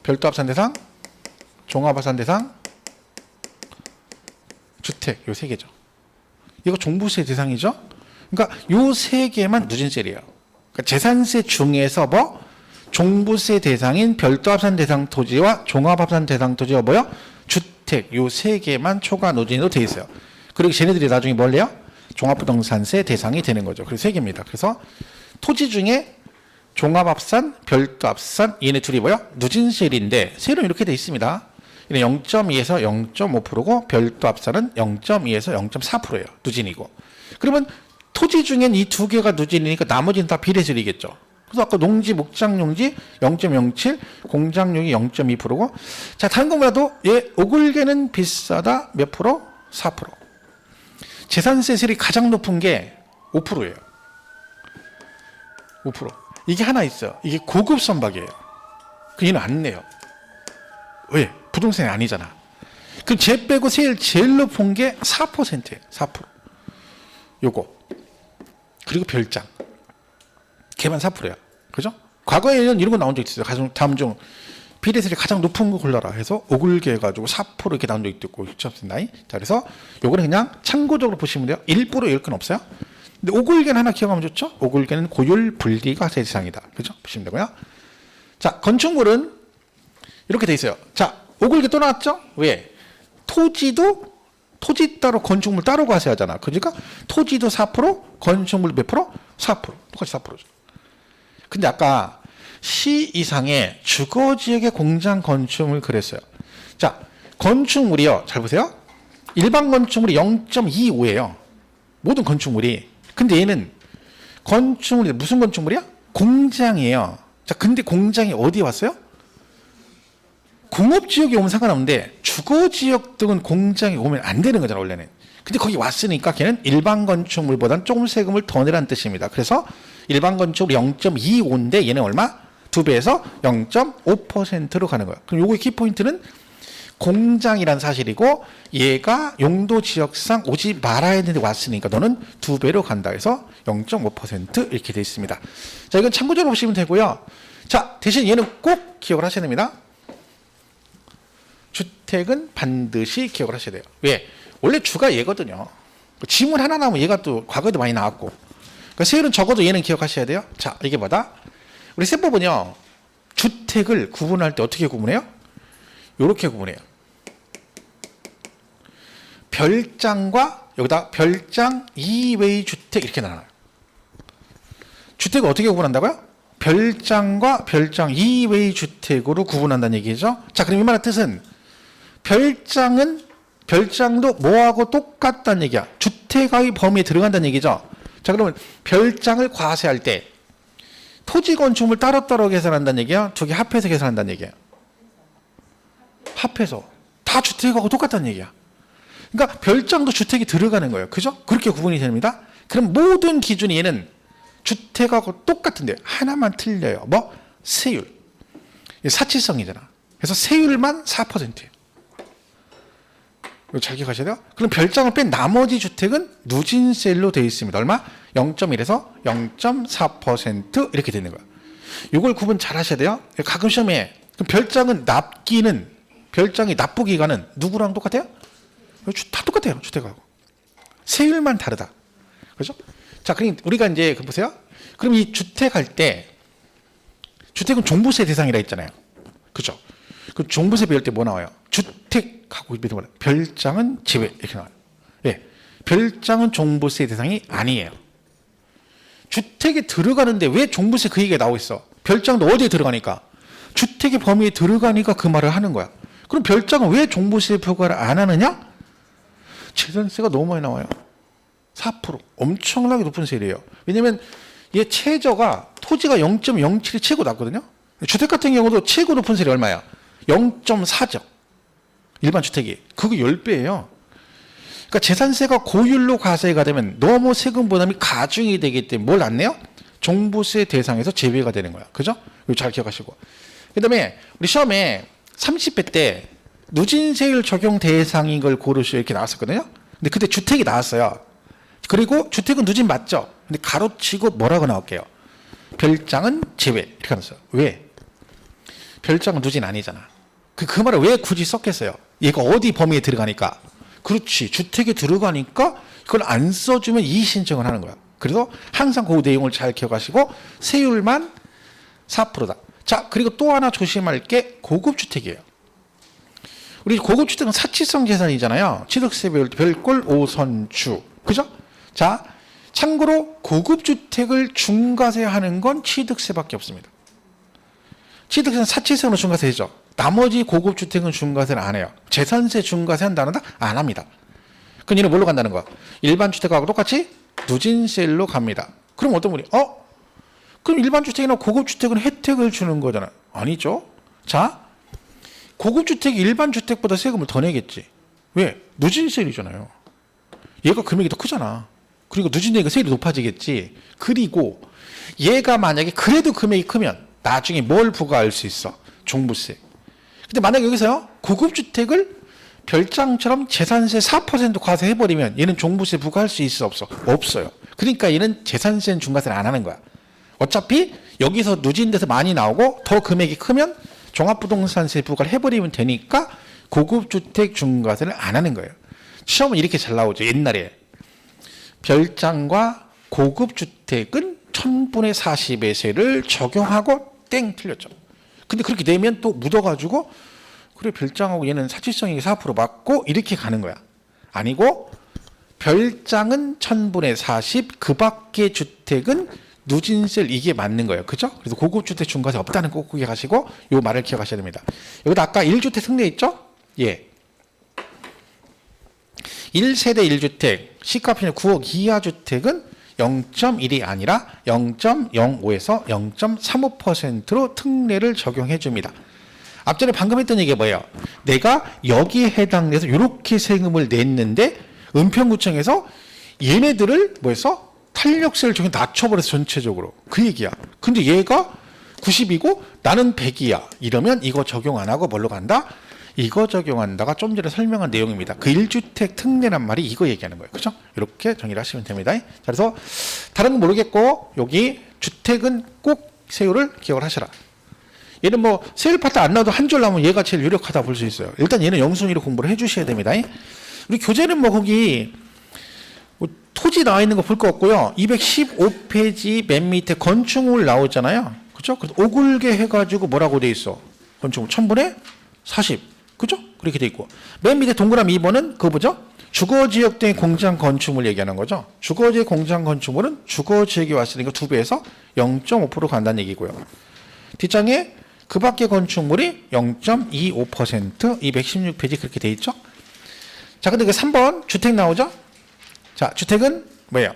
별도합산 대상, 종합합산 대상, 주택, 요 3개죠. 이거 종부세 대상이죠. 그러니까 요 3개만 누진세율이에요. 그러니까 재산세 중에서 뭐 종부세 대상인 별도합산 대상 토지와 종합합산 대상 토지와 뭐요? 주택, 요 3개만 초과 누진으로 돼 있어요. 그리고 쟤네들이 나중에 뭘 해요? 종합부동산세 대상이 되는 거죠. 그래서 3개입니다. 그래서 토지 중에 종합합산, 별도합산 얘네 둘이 뭐요? 누진세율인데 세율은 이렇게 돼 있습니다. 0.2에서 0.5%고 별도합산은 0.2에서 0.4%예요. 누진이고. 그러면 토지 중엔 이 2개가 누진이니까 나머지는 다 비례세율이겠죠. 그래서 아까 농지, 목장용지 0.07, 공장용이 0.2%고. 자, 다른 거 몰라도 얘 오글개는 비싸다 몇 프로? 4%. 재산세율이 가장 높은 게 5%예요. 5%. 이게 하나 있어요. 이게 고급 선박이에요. 그 얘는 안 내요. 왜? 부동산이 아니잖아. 그럼 쟤 빼고 세율 제일 높은 게 4%예요. 4%. 요거. 그리고 별장. 걔만 4%야. 그죠? 과거에는 이런 거 나온 적 있어요. 다음 중 비례세율이 가장 높은 거 골라라 해서 오글개 해가지고 4% 이렇게 나온 적도 있고 있지 않습니까? 자, 그래서 요거는 그냥 참고적으로 보시면 돼요. 일부러 이럴 건 없어요. 근데 오글개는 하나 기억하면 좋죠? 오글개는 고율 분리과세 대상이다. 그죠? 보시면 되고요. 자, 건축물은 이렇게 돼 있어요. 자, 오글개 또 나왔죠? 왜? 토지도 토지 따로 건축물 따로 과세하잖아. 그러니까 토지도 4%, 건축물 몇 프로? 4%. 똑같이 4%죠. 근데 아까 시 이상의 주거지역의 공장 건축물 그랬어요. 자, 건축물이요. 잘 보세요. 일반 건축물이 0.25예요. 모든 건축물이. 근데 얘는 건축물이 무슨 건축물이야? 공장이에요. 자, 근데 공장이 어디에 왔어요? 공업지역에 오면 상관없는데 주거지역 등은 공장에 오면 안 되는 거잖아 원래는. 근데 거기 왔으니까 걔는 일반 건축물보다는 조금 세금을 더 내라는 뜻입니다. 그래서 일반 건축물 0.25인데 얘는 얼마? 2배에서 0.5%로 가는 거야. 그럼 요거의 키포인트는 공장이란 사실이고 얘가 용도 지역상 오지 말아야 되는데 왔으니까 너는 2배로 간다 해서 0.5% 이렇게 돼 있습니다. 자, 이건 참고적으로 보시면 되고요. 자, 대신 얘는 꼭 기억을 하셔야 됩니다. 주택은 반드시 기억을 하셔야 돼요. 왜? 원래 주가 얘거든요. 지문 하나 나오면 얘가 또 과거에도 많이 나왔고. 그러니까 세율은 적어도 얘는 기억하셔야 돼요. 자, 이게 뭐다? 우리 세법은요. 주택을 구분할 때 어떻게 구분해요? 이렇게 구분해요. 별장과 여기다 별장 이외의 주택 이렇게 나눠요. 주택을 어떻게 구분한다고요? 별장과 별장 이외의 주택으로 구분한다는 얘기죠. 자, 그럼 이 말의 뜻은 별장도 뭐하고 똑같다는 얘기야. 주택의 범위에 들어간다는 얘기죠. 자, 그러면 별장을 과세할 때 토지 건축물 따로따로 계산한다는 얘기야? 두 개 합해서 계산한다는 얘기야? 합해서. 다 주택하고 똑같다는 얘기야. 그러니까 별장도 주택이 들어가는 거예요. 그죠? 그렇게 구분이 됩니다. 그럼 모든 기준이 얘는 주택하고 똑같은데 하나만 틀려요. 뭐? 세율. 사치성이잖아. 그래서 세율만 4%예요. 이거 잘 기억하셔야 돼요. 그럼 별장을 뺀 나머지 주택은 누진세율로 되어 있습니다. 얼마? 0.1에서 0.4% 이렇게 되는 거예요. 이걸 구분 잘 하셔야 돼요. 가끔 시험에 별장은 별장이 납부기간은 누구랑 똑같아요? 다 똑같아요. 주택하고. 세율만 다르다. 그죠? 자, 그럼 우리가 이제 보세요. 그럼 이 주택할 때 주택은 종부세 대상이라 했잖아요. 그죠? 그 종부세 배울 때 뭐 나와요? 주택하고 별장은 제외 이렇게 나와요. 예, 별장은 종부세 대상이 아니에요. 주택에 들어가는데 왜 종부세 그 얘기가 나오고 있어? 별장도 어디에 들어가니까? 주택의 범위에 들어가니까 그 말을 하는 거야. 그럼 별장은 왜 종부세 부과를 안 하느냐? 재산세가 너무 많이 나와요. 4%. 엄청나게 높은 세율이에요. 왜냐면 얘 최저가 토지가 0.07이 최고 낮거든요. 주택 같은 경우도 최고 높은 세율이 얼마야? 0.4죠. 일반 주택이. 그거 10배예요. 그러니까 재산세가 고율로 과세가 되면 너무 세금 부담이 가중이 되기 때문에 뭘 안 내요? 종부세 대상에서 제외가 되는 거야. 그죠? 이거 잘 기억하시고. 그 다음에 우리 시험에 30회 때 누진세율 적용 대상인 걸 고르시오 이렇게 나왔었거든요. 근데 그때 주택이 나왔어요. 그리고 주택은 누진 맞죠? 근데 가로치고 뭐라고 나올게요? 별장은 제외 이렇게 하면서요. 왜? 별장은 누진 아니잖아. 그 말을 왜 굳이 썼겠어요? 얘가 어디 범위에 들어가니까? 그렇지. 주택에 들어가니까 그걸 안 써주면 이의신청을 하는 거야. 그래서 항상 그 내용을 잘 기억하시고 세율만 4%다. 자, 그리고 또 하나 조심할 게 고급주택이에요. 우리 고급주택은 사치성 재산이잖아요. 취득세 별골 5선주. 그죠? 자, 참고로 고급주택을 중과세하는 건 취득세밖에 없습니다. 취득세는 사치성으로 중과세죠. 나머지 고급주택은 중과세를 안 해요. 재산세 중과세 한다는 안 합니다. 그럼 얘는 뭘로 간다는 거야? 일반 주택하고 똑같이 누진세율로 갑니다. 그럼 어떤 분이 그럼 일반 주택이나 고급 주택은 혜택을 주는 거잖아요. 아니죠. 자, 고급 주택이 일반 주택보다 세금을 더 내겠지. 왜? 누진세율이잖아요. 얘가 금액이 더 크잖아. 그리고 누진되니까 세율이 높아지겠지. 그리고 얘가 만약에 그래도 금액이 크면 나중에 뭘 부과할 수 있어? 종부세. 근데 만약에 여기서요, 고급 주택을 별장처럼 재산세 4% 과세해버리면 얘는 종부세 부과할 수 있어 없어? 없어요. 그러니까 얘는 재산세는 중과세를 안 하는 거야. 어차피 여기서 누진돼서 많이 나오고 더 금액이 크면 종합부동산세 부과를 해버리면 되니까 고급주택 중과세를 안 하는 거예요. 시험은 이렇게 잘 나오죠. 옛날에 별장과 고급주택은 1000분의 40의 세를 적용하고 땡 틀렸죠. 근데 그렇게 내면 또 묻어가지고 그래 별장하고 얘는 사치성이 4% 맞고 이렇게 가는 거야. 아니고 별장은 1000분의 40, 그 밖의 주택은 누진세를 이게 맞는 거예요. 그죠? 그래서 고급주택 중과세 없다는 꼭 기억하시고 이 말을 기억하셔야 됩니다. 여기다 아까 1주택 승례 있죠? 예. 1세대 1주택 시가평균 9억 이하 주택은 0.1이 아니라 0.05에서 0.35%로 특례를 적용해 줍니다. 앞전에 방금 했던 얘기가 뭐예요? 내가 여기에 해당돼서 이렇게 세금을 냈는데 은평구청에서 얘네들을 뭐해서 탄력세를 좀 낮춰버려서 전체적으로 그 얘기야. 근데 얘가 90이고 나는 100이야. 이러면 이거 적용 안 하고 뭘로 간다? 이거 적용한다가 좀 전에 설명한 내용입니다. 그 1주택 특례란 말이 이거 얘기하는 거예요. 그죠? 이렇게 정리를 하시면 됩니다. 자, 그래서 다른 건 모르겠고 여기 주택은 꼭 세율을 기억을 하셔라. 얘는 뭐 세율 파트 안 나와도 한 줄 나오면 얘가 제일 유력하다 볼 수 있어요. 일단 얘는 영순위로 공부를 해주셔야 됩니다. 우리 교재는 뭐 거기 뭐 토지 나와 있는 거 볼 거 없고요. 215페이지 맨 밑에 건축물 나오잖아요. 그죠? 그래서 오글게 해가지고 뭐라고 돼 있어? 건축물 1000분의 40. 그죠? 그렇게 돼 있고. 맨 밑에 동그라미 2번은 그거 보죠? 주거지역 등의 공장 건축물 얘기하는 거죠. 주거지역 공장 건축물은 주거지역에 왔으니까 2배에서 0.5% 간다는 얘기고요. 뒷장에 그 밖의 건축물이 0.25%, 216페이지 그렇게 돼 있죠. 자, 근데 그 3번 주택 나오죠? 자, 주택은 뭐예요?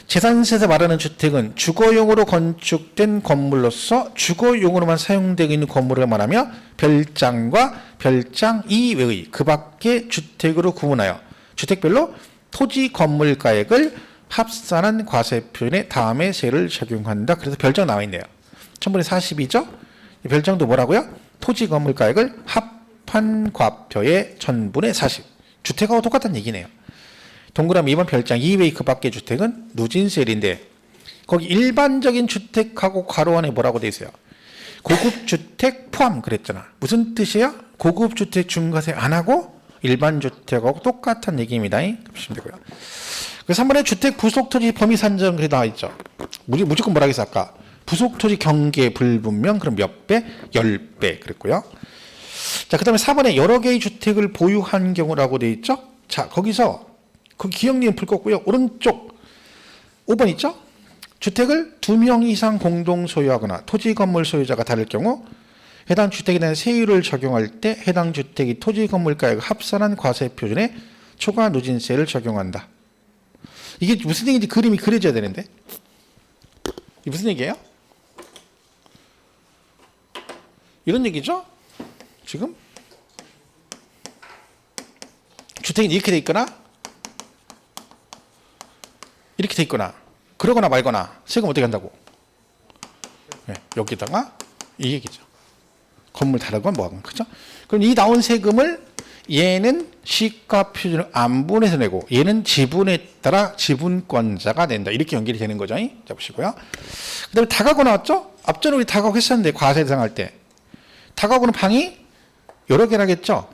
재산세에서 말하는 주택은 주거용으로 건축된 건물로서 주거용으로만 사용되고 있는 건물을 말하며 별장과 별장 이외의 그 밖의 주택으로 구분하여 주택별로 토지 건물가액을 합산한 과세표준에 다음의 세를 적용한다. 그래서 별장 나와 있네요. 1000분의 40이죠? 별장도 뭐라고요? 토지 건물가액을 합한 과표의 1000분의 40. 주택하고 똑같은 얘기네요. 동그라미 2번 별장 이외의 그 밖의 주택은 누진세율인데 거기 일반적인 주택하고 괄호 안에 뭐라고 돼 있어요? 고급주택 포함 그랬잖아. 무슨 뜻이에요? 고급주택 중과세 안 하고 일반 주택하고 똑같은 얘기입니다. 보시면 되고요. 그래서 3번에 주택 부속토지 범위 산정 그래 나와 있죠. 무조건 뭐라 했어 아까? 부속토지 경계 불분명 그럼 몇 배? 10배 그랬고요. 자, 그 다음에 4번에 여러 개의 주택을 보유한 경우라고 돼 있죠. 자, 거기서 그 기억님 풀 거고요. 오른쪽 5번 있죠? 주택을 2명 이상 공동 소유하거나 토지 건물 소유자가 다를 경우 해당 주택에 대한 세율을 적용할 때 해당 주택이 토지 건물가액을 합산한 과세 표준에 초과 누진세를 적용한다. 이게 무슨 얘기인지 그림이 그려져야 되는데 이게 무슨 얘기예요? 이런 얘기죠? 지금 주택이 이렇게 돼 있거나 이렇게 돼 있거나 그러거나 말거나 세금 어떻게 한다고? 네, 여기다가 이 얘기죠. 건물 다르건 뭐하건 그죠? 그럼 이 나온 세금을 얘는 시가 표준을 안분해서 내고 얘는 지분에 따라 지분권자가 낸다. 이렇게 연결이 되는 거죠. 자 보시고요. 그다음에 다가구 나왔죠? 앞전에 우리 다가구 했었는데 과세 대상할 때 다가구는 방이 여러 개라겠죠.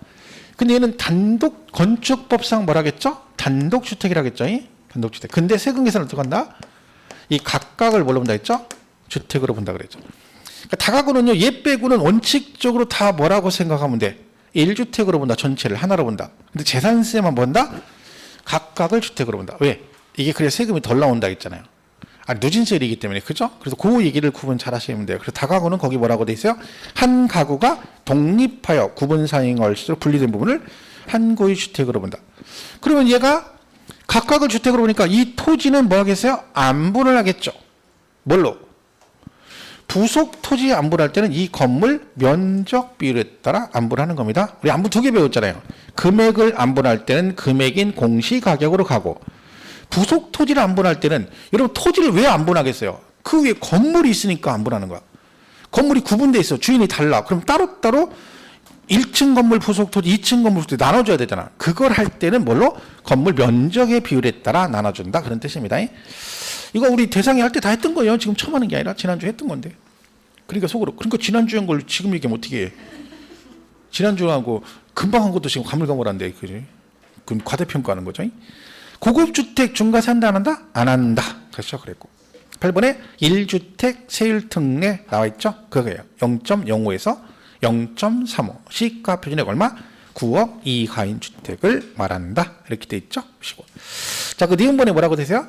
근데 얘는 단독 건축법상 뭐라겠죠? 단독주택이라겠죠. 단독주택. 근데 세금 계산을 어떻게 한다? 이 각각을 뭘로 본다 했죠? 주택으로 본다 그랬죠. 그러니까 다가구는요, 얘 빼고는 원칙적으로 다 뭐라고 생각하면 돼? 1주택으로 본다. 전체를 하나로 본다. 근데 재산세만 본다? 각각을 주택으로 본다. 왜? 이게 그래야 세금이 덜 나온다 했잖아요. 누진세율이기 때문에. 그죠? 그래서 그 얘기를 구분 잘 하시면 돼요. 그래서 다가구는 거기 뭐라고 돼 있어요? 한 가구가 독립하여 구분 사행할 수 분리된 부분을 한 고유 주택으로 본다. 그러면 얘가 각각을 주택으로 보니까 이 토지는 뭐 하겠어요? 안분을 하겠죠. 뭘로? 부속 토지 안분할 때는 이 건물 면적 비율에 따라 안분하는 겁니다. 우리 안분 2개 배웠잖아요. 금액을 안분할 때는 금액인 공시가격으로 가고 부속 토지를 안분할 때는 여러분 토지를 왜 안분하겠어요? 그 위에 건물이 있으니까 안분하는 거야. 건물이 구분돼 있어. 주인이 달라. 그럼 따로따로 1층 건물 부속 토지, 2층 건물 부속 토지 나눠줘야 되잖아. 그걸 할 때는 뭘로? 건물 면적의 비율에 따라 나눠준다. 그런 뜻입니다. 이거 우리 대상이 할 때 다 했던 거예요. 지금 처음 하는 게 아니라 지난주에 했던 건데. 그러니까 속으로. 그러니까 지난주에 한 걸 지금 얘기하면 어떻게 해. 지난주에 하고 금방 한 것도 지금 가물가물한데. 그지? 그럼 과대평가하는 거죠. 고급주택 중과세 한다 안 한다? 안 한다. 그렇죠. 그랬고. 8번에 1주택 세율 특례 나와 있죠. 그거예요. 0.05에서 0.35. 시가 표준액 얼마? 9억 이하인 주택을 말한다. 이렇게 돼 있죠. 자, 그 니은번에 뭐라고 되세요?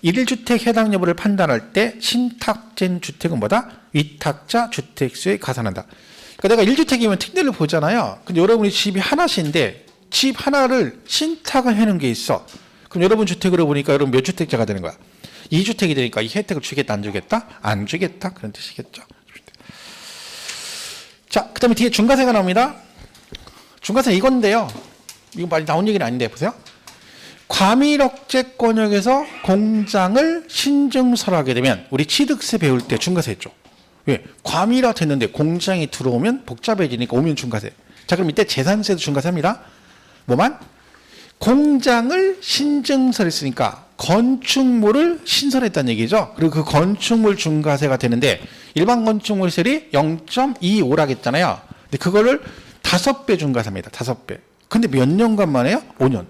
1주택 해당 여부를 판단할 때 신탁된 주택은 뭐다? 위탁자 주택수에 가산한다. 그러니까 내가 1주택이면 특례를 보잖아요. 근데 여러분이 집이 하나씩인데 집 하나를 신탁을 해놓은 게 있어. 그럼 여러분 주택으로 보니까 여러분 몇 주택자가 되는 거야? 2주택이 되니까 이 혜택을 주겠다 안 주겠다? 안 주겠다. 그런 뜻이겠죠. 자, 그 다음에 뒤에 중과세가 나옵니다. 중과세 이건데요. 이거 많이 나온 얘기는 아닌데 보세요. 과밀억제권역에서 공장을 신증설하게 되면 우리 취득세 배울 때 중과세 했죠. 왜? 과밀화 됐는데 공장이 들어오면 복잡해지니까 오면 중과세. 자, 그럼 이때 재산세도 중과세합니다. 뭐만? 공장을 신증설했으니까 건축물을 신설했다는 얘기죠. 그리고 그 건축물 중과세가 되는데 일반 건축물세율이 0.25라겠잖아요. 근데 그거를 5배 중과세합니다. 5배. 근데 몇 년간만 해요? 5년.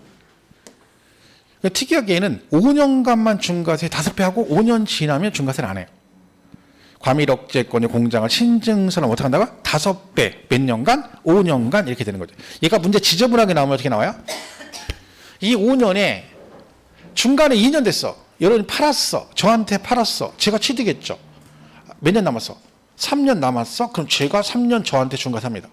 그러니까 특이하게 얘는 5년간만 중과세 5배 하고 5년 지나면 중과세를 안 해요. 과밀억제권의 공장을 신증설하면 어떻게 한다고? 5배. 몇 년간? 5년간 이렇게 되는 거죠. 얘가 문제 지저분하게 나오면 어떻게 나와요? 이 5년에 중간에 2년 됐어. 여러분이 팔았어. 저한테 팔았어. 제가 취득했죠. 몇 년 남았어? 3년 남았어? 그럼 제가 3년 저한테 중과세합니다.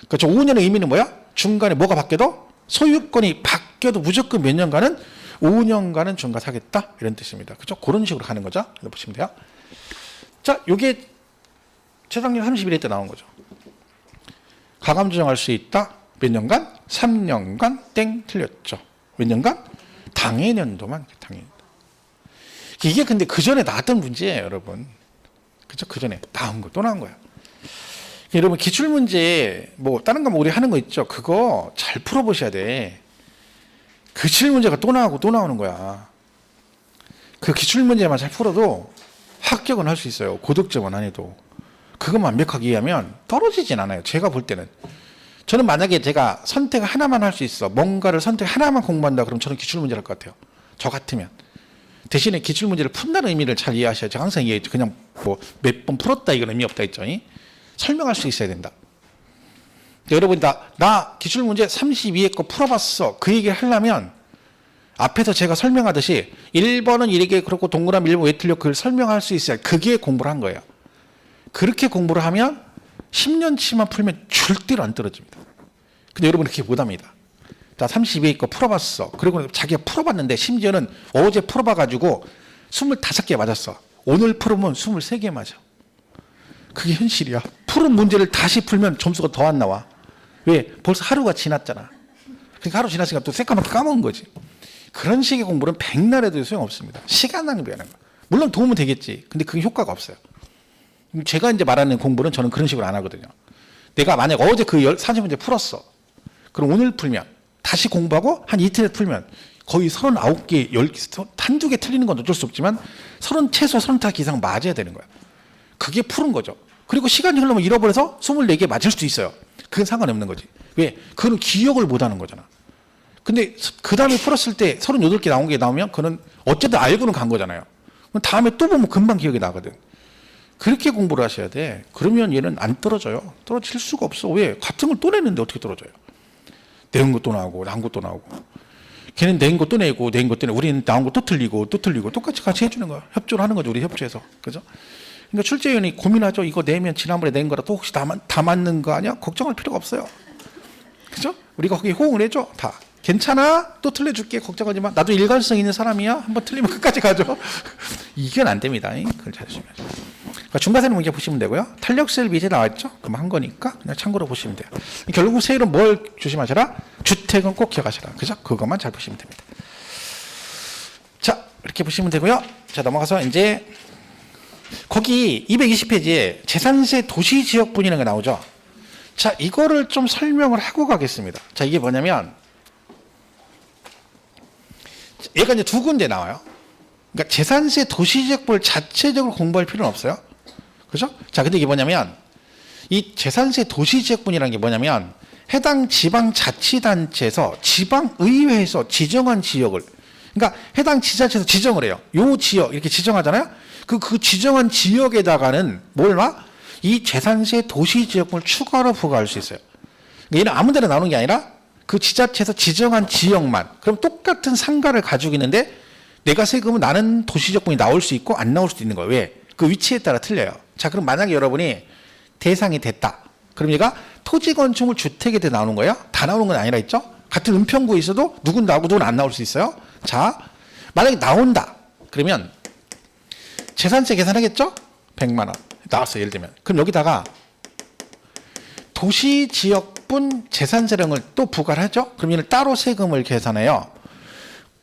그러니까 저 5년의 의미는 뭐야? 중간에 뭐가 바뀌어도? 소유권이 바뀌어도 무조건 몇 년간은? 5년간은 중과세하겠다. 이런 뜻입니다. 그죠? 그런 식으로 가는 거죠. 이렇게 보시면 돼요. 자, 요게 최상률 31회 때 나온 거죠. 가감 조정할 수 있다. 몇 년간? 3년간 땡 틀렸죠. 몇 년간? 당해년도만. 당해년도. 이게 근데 그 전에 나왔던 문제예요, 여러분. 그죠? 그 전에 나온 거 또 나온 거야. 여러분 기출문제 뭐 다른 거 뭐 우리 하는 거 있죠. 그거 잘 풀어보셔야 돼. 그 기출문제가 또 나오고 또 나오는 거야. 그 기출문제만 잘 풀어도 합격은 할 수 있어요. 고득점은 안 해도. 그것만 완벽하게 이해하면 떨어지진 않아요. 제가 볼 때는. 저는 만약에 제가 선택 하나만 할 수 있어. 뭔가를 선택 하나만 공부한다. 그럼 저는 기출문제를 할 것 같아요. 저 같으면. 대신에 기출문제를 푼다는 의미를 잘 이해하셔야 제가 항상 이해했죠. 그냥 뭐 몇 번 풀었다 이건 의미 없다 했죠. 설명할 수 있어야 된다. 여러분 나 기출문제 32회 거 풀어봤어. 그 얘기를 하려면 앞에서 제가 설명하듯이 1번은 이렇게 그렇고 동그라미 1번 왜 틀려 그걸 설명할 수 있어야 그게 공부를 한 거예요. 그렇게 공부를 하면 10년치만 풀면 절대로 안 떨어집니다. 근데 여러분 그렇게 못합니다. 자, 32회 거 풀어봤어. 그리고 자기가 풀어봤는데 심지어는 어제 풀어봐가지고 25개 맞았어. 오늘 풀으면 23개 맞아. 그게 현실이야. 푸른 문제를 다시 풀면 점수가 더 안 나와. 왜? 벌써 하루가 지났잖아. 그러니까 하루 지났으니까 또 새까맣게 까먹은 거지. 그런 식의 공부는 백날 해도 소용없습니다. 시간 낭비하는 거. 물론 도움은 되겠지. 근데 그게 효과가 없어요. 제가 이제 말하는 공부는 저는 그런 식으로 안 하거든요. 내가 만약 어제 그 40문제 풀었어. 그럼 오늘 풀면 다시 공부하고 한 이틀에 풀면 거의 39개, 10개, 한두 개 틀리는 건 어쩔 수 없지만 최소 35개 이상 맞아야 되는 거야. 그게 푸른 거죠. 그리고 시간이 흐르면 잃어버려서 24개 맞을 수도 있어요. 그건 상관없는 거지. 왜? 그건 기억을 못 하는 거잖아. 근데 그 다음에 풀었을 때 38개 나온 게 나오면 그는 어쨌든 알고는 간 거잖아요. 그럼 다음에 또 보면 금방 기억이 나거든. 그렇게 공부를 하셔야 돼. 그러면 얘는 안 떨어져요. 떨어질 수가 없어. 왜? 같은 걸 또 내는데 어떻게 떨어져요? 내은 것도 나오고 나온 것도 나오고. 걔는 낸 것도 내고 낸 것도 내고 우리는 나온 거 또 틀리고 똑같이 해주는 거야. 협조를 하는 거죠. 우리 협조해서. 그죠? 그러니까 출제위원이 고민하죠. 이거 내면 지난번에 낸 거라 또 혹시 다 맞는 거 아니야? 걱정할 필요가 없어요. 그죠? 우리가 거기에 호응을 해줘. 다. 괜찮아? 또 틀려줄게. 걱정하지 마. 나도 일관성 있는 사람이야. 한번 틀리면 끝까지 가죠. 이건 안 됩니다. 그걸 잘하시면. 그러니까 중과세는 문제 보시면 되고요. 탄력세율 미제 나왔죠? 그럼 한 거니까 그냥 참고로 보시면 돼요. 결국 세율은 뭘 조심하셔라? 주택은 꼭 기억하셔라. 그죠? 그것만 잘 보시면 됩니다. 자, 이렇게 보시면 되고요. 자, 넘어가서 이제 거기 220페이지에 재산세 도시지역분이라는 게 나오죠. 자, 이거를 좀 설명을 하고 가겠습니다. 자, 이게 뭐냐면 얘가 이제 두 군데 나와요. 그러니까 재산세 도시지역분을 자체적으로 공부할 필요는 없어요. 그죠? 자, 근데 이게 뭐냐면 이 재산세 도시지역분이라는 게 뭐냐면 해당 지방자치단체에서 지방의회에서 지정한 지역을, 그러니까 해당 지자체에서 지정을 해요. 요 지역 이렇게 지정하잖아요. 그 지정한 지역에다가는 뭘 막? 이 재산세 도시지역분을 추가로 부과할 수 있어요. 그러니까 얘는 아무 데나 나오는 게 아니라 그 지자체에서 지정한 지역만. 그럼 똑같은 상가를 가지고 있는데 내가 세금은 나는 도시지역분이 나올 수 있고 안 나올 수도 있는 거예요. 왜? 그 위치에 따라 틀려요. 자, 그럼 만약에 여러분이 대상이 됐다. 그럼 얘가 토지건축물 주택에 대해 나오는 거예요. 다 나오는 건 아니라 있죠. 같은 은평구에 있어도 누군 나오고 누군 안 나올 수 있어요. 자, 만약에 나온다. 그러면 재산세 계산하겠죠? 100만 원. 나왔어요. 예를 들면. 그럼 여기다가 도시지역분 재산세량을 또 부과를 하죠. 그럼 얘는 따로 세금을 계산해요.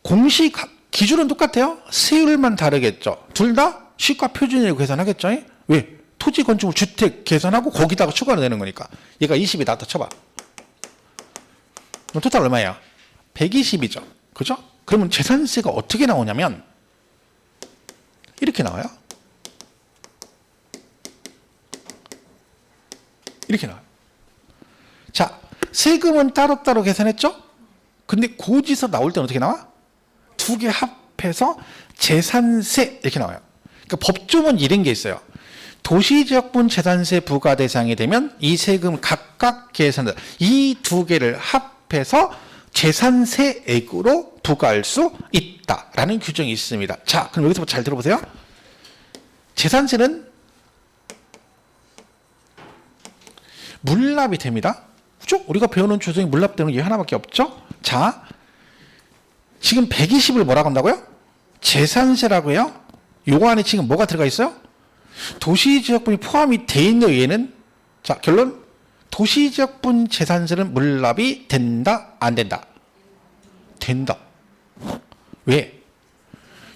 공시 기준은 똑같아요. 세율만 다르겠죠. 둘 다 시가 표준으로 계산하겠죠. 왜? 토지 건축물 주택 계산하고 거기다가 추가로 내는 거니까. 얘가 20이 나왔다 쳐봐. 그럼 토탈 얼마예요? 120이죠. 그죠? 그러면 재산세가 어떻게 나오냐면 이렇게 나와요. 이렇게 나와요. 자, 세금은 따로따로 계산했죠? 근데 고지서 나올 때는 어떻게 나와? 두 개 합해서 재산세 이렇게 나와요. 그러니까 법조문 이런 게 있어요. 도시지역분 재산세 부과 대상이 되면 이 세금 각각 계산된다. 이 두 개를 합해서 재산세액으로 부과할 수 있다라는 규정이 있습니다. 자, 그럼 여기서 잘 들어보세요. 재산세는 물납이 됩니다. 그죠? 우리가 배우는 조정이 물납되는 게 하나밖에 없죠? 자, 지금 120을 뭐라고 한다고요? 재산세라고 해요. 요거 안에 지금 뭐가 들어가 있어요? 도시지역분이 포함이 돼 있는 얘는, 자, 결론. 도시지역분 재산세는 물납이 된다, 안 된다? 된다. 왜?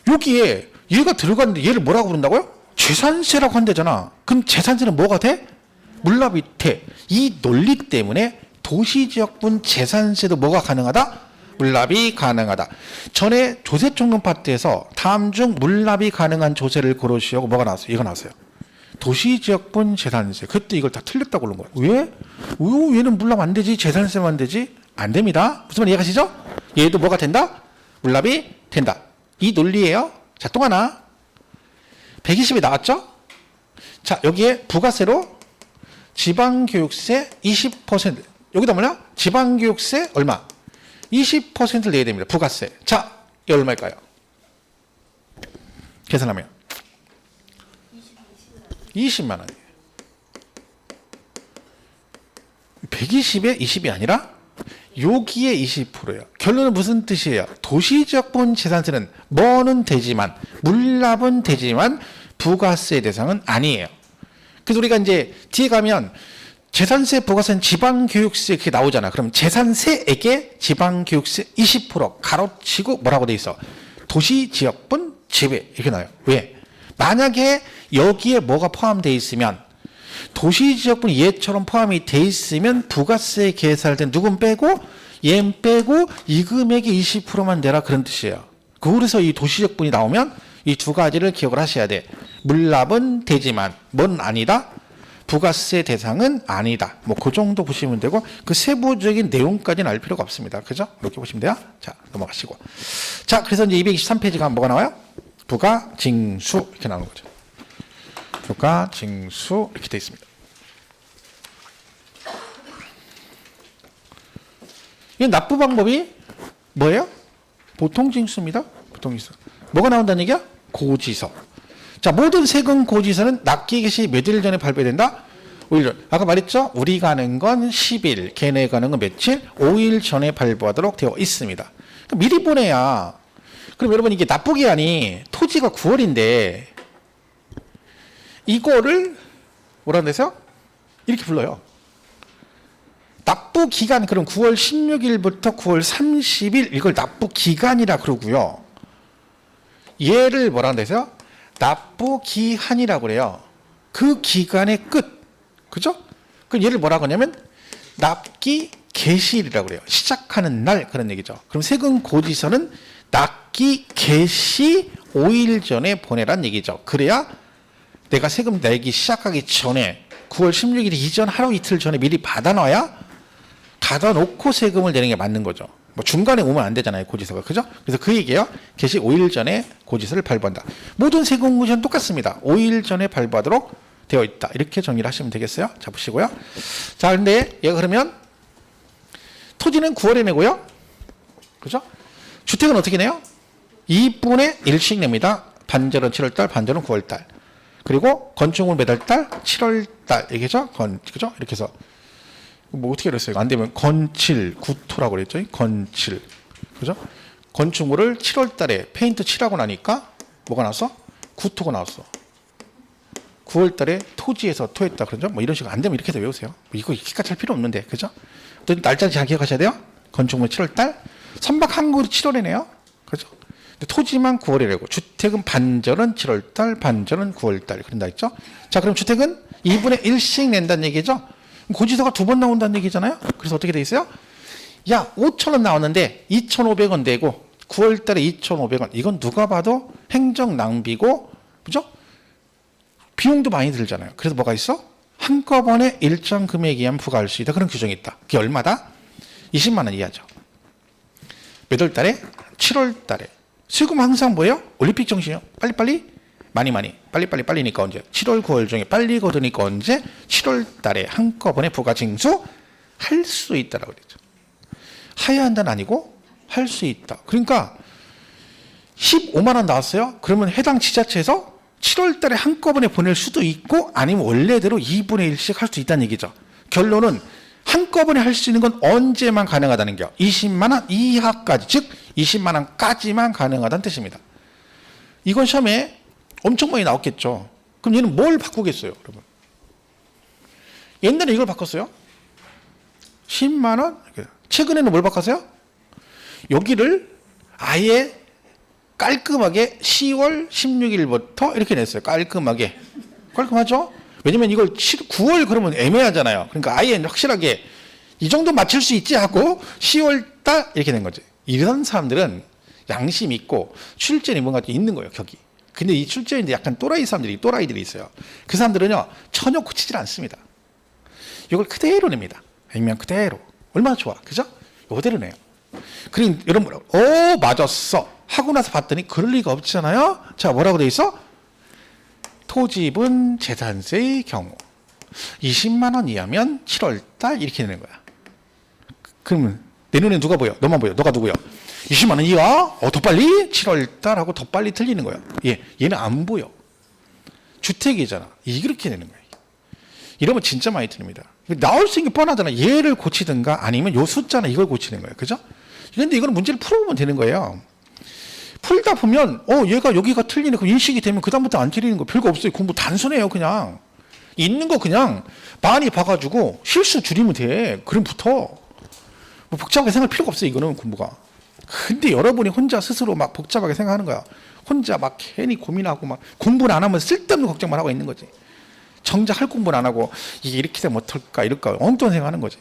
여기에 얘가 들어갔는데 얘를 뭐라고 부른다고요? 재산세라고 한대잖아. 그럼 재산세는 뭐가 돼? 물납이 돼. 이 논리 때문에 도시지역분 재산세도 뭐가 가능하다? 물납이 가능하다. 전에 조세총론 파트에서 다음 중 물납이 가능한 조세를 고르시오. 뭐가 나왔어요? 이거 나왔어요. 도시지역분 재산세. 그때 이걸 다 틀렸다고 그런 거예요. 왜? 얘는 물납 안 되지. 재산세만 되지? 안 됩니다. 무슨 말 이해가시죠? 얘도 뭐가 된다? 물납이 된다. 이 논리예요. 자, 또 하나. 120이 나왔죠? 자, 여기에 부가세로 지방교육세 20%. 여기다 뭐냐? 지방교육세 얼마? 20%를 내야 됩니다. 부가세. 자, 이 얼마일까요? 계산하면 20만 원이에요. 120에 20이 아니라 여기에 20%예요. 결론은 무슨 뜻이에요? 도시지역분 재산세는 뭐는 되지만 물납은 되지만 부가세 대상은 아니에요. 그래서 우리가 이제 뒤에 가면 재산세, 부가세는 지방교육세 그게 나오잖아. 그럼 재산세액에 지방교육세 20% 가로치고 뭐라고 돼 있어? 도시지역분 지배 이렇게 나와요. 왜? 만약에 여기에 뭐가 포함되어 있으면 도시지역분이 얘처럼 포함이 돼 있으면 부가세 계산할 때 누군 빼고 얘 빼고 이 금액의 20%만 내라 그런 뜻이에요. 그래서 이 도시지역분이 나오면 이 두 가지를 기억을 하셔야 돼. 물납은 되지만 뭔 아니다? 부가세 대상은 아니다. 뭐 그 정도 보시면 되고 그 세부적인 내용까지는 알 필요가 없습니다. 그죠? 이렇게 보시면 돼요. 자, 넘어가시고. 자, 그래서 이제 223페이지가 뭐가 나와요? 부가징수 이렇게 나오는 거죠. 부가징수 이렇게 되어 있습니다. 이 납부 방법이 뭐예요? 보통징수입니다. 보통징수. 뭐가 나온다는 얘기야? 고지서. 자, 모든 세금 고지서는 납기 개시 몇 일 전에 발표된다? 5일 전. 아까 말했죠? 우리 가는 건 10일, 걔네 가는 건 며칠? 5일 전에 발부하도록 되어 있습니다. 미리 보내야. 그럼 여러분 이게 납부기한이 토지가 9월인데 이거를 뭐라 그러세요? 이렇게 불러요. 납부기간 그럼 9월 16일부터 9월 30일 이걸 납부기간이라 그러고요. 얘를 뭐라 그러세요? 납부기한이라고 그래요. 그 기간의 끝. 그죠? 그럼 얘를 뭐라고 하냐면 납기 개시일이라고 그래요. 시작하는 날 그런 얘기죠. 그럼 세금 고지서는 납기 개시 5일 전에 보내란 얘기죠. 그래야 내가 세금 내기 시작하기 전에 9월 16일 이전 하루 이틀 전에 미리 받아놔야 받아놓고 세금을 내는 게 맞는 거죠. 뭐 중간에 오면 안 되잖아요, 고지서가. 그죠? 그래서 그 얘기예요. 개시 5일 전에 고지서를 발부한다. 모든 세금 고지서는 똑같습니다. 5일 전에 발부하도록 되어 있다. 이렇게 정리를 하시면 되겠어요. 자, 보시고요. 자, 근데 얘가 그러면 토지는 9월에 내고요. 그죠? 주택은 어떻게 내요? 2분의 1씩 냅니다. 반절은 7월달, 반절은 9월달. 그리고 건축물 매달 달, 7월달. 얘기죠? 그죠? 이렇게 해서. 뭐 어떻게 그랬어요? 안 되면 건칠, 구토라고 그랬죠? 건칠. 그죠? 건축물을 7월 달에 페인트 칠하고 나니까 뭐가 나왔어? 구토가 나왔어. 9월 달에 토지에서 토했다. 그러죠? 뭐 이런 식으로 안 되면 이렇게 해서 외우세요. 뭐 이거 이렇게까지 할 필요 없는데. 그죠? 또 날짜 잘 기억하셔야 돼요. 건축물 7월 달. 선박 항구도 7월에 내요. 그죠? 근데 토지만 9월에 내고 주택은 반절은 7월 달, 반절은 9월 달. 그런다 했죠? 자, 그럼 주택은 2분의 1씩 낸다는 얘기죠? 고지서가 2번 나온다는 얘기잖아요. 그래서 어떻게 돼 있어요? 야, 5,000원 나왔는데 2,500원 내고 9월 달에 2,500원. 이건 누가 봐도 행정 낭비고, 그죠? 비용도 많이 들잖아요. 그래서 뭐가 있어? 한꺼번에 일정 금액 이하면 부과할 수 있다. 그런 규정이 있다. 그게 얼마다? 20만 원 이하죠. 몇 월 달에? 7월 달에. 세금 항상 뭐예요? 올림픽 정신이요. 빨리빨리. 많이 빨리니까 언제? 7월 9월 중에 빨리 거두니까 언제? 7월 달에 한꺼번에 부가징수 할 수 있다라고 그랬죠. 해야 한다는 아니고 할 수 있다. 그러니까 15만 원 나왔어요. 그러면 해당 지자체에서 7월 달에 한꺼번에 보낼 수도 있고 아니면 원래대로 2분의 1씩 할 수 있다는 얘기죠. 결론은 한꺼번에 할 수 있는 건 언제만 가능하다는 게 20만 원 이하까지, 즉 20만 원까지만 가능하다는 뜻입니다. 이건 시험에 엄청 많이 나왔겠죠. 그럼 얘는 뭘 바꾸겠어요, 여러분? 옛날에 이걸 바꿨어요. 10만 원? 최근에는 뭘 바꿨어요? 여기를 아예 깔끔하게 10월 16일부터 이렇게 냈어요. 깔끔하게. 깔끔하죠? 왜냐면 이걸 9월 그러면 애매하잖아요. 그러니까 아예 확실하게 이 정도 맞출 수 있지 하고 10월 달 이렇게 된 거지. 이런 사람들은 양심 있고 출전이 뭔가 있는 거예요, 격이. 근데 이 출제인데 약간 또라이들이 있어요. 그 사람들은요, 전혀 고치질 않습니다. 이걸 그대로 냅니다. 액면 그대로. 얼마나 좋아. 그죠? 이대로 내요. 그럼 여러분, 맞았어. 하고 나서 봤더니 그럴 리가 없잖아요. 자, 뭐라고 돼 있어? 토지분 재산세의 경우 20만 원 이하면 7월 달 이렇게 내는 거야. 그러면 내 눈에 누가 보여? 너만 보여. 너가 누구야? 20만 원 이하? 더 빨리? 7월 달 하고 더 빨리 틀리는 거야. 얘는 안 보여. 주택이잖아. 이렇게 내는 거야. 이러면 진짜 많이 틀립니다. 나올 수 있는 게 뻔하잖아. 얘를 고치든가 아니면 요 숫자나 이걸 고치는 거예요. 그죠? 그런데 이거는 문제를 풀어보면 되는 거예요. 풀다 보면 얘가 여기가 틀리네. 그럼 인식이 되면 그다음부터 안 틀리는 거 별거 없어요. 공부 단순해요. 그냥 있는 거 그냥 많이 봐가지고 실수 줄이면 돼. 그럼 붙어. 뭐 복잡하게 생각할 필요가 없어. 이거는 공부가. 근데 여러분이 혼자 스스로 막 복잡하게 생각하는 거야. 혼자 막 괜히 고민하고 막 공부를 안 하면 쓸데없는 걱정만 하고 있는 거지. 정작 할 공부는 안 하고 이게 이렇게 되면 어떨까 이럴까 엉뚱한 생각하는 거지.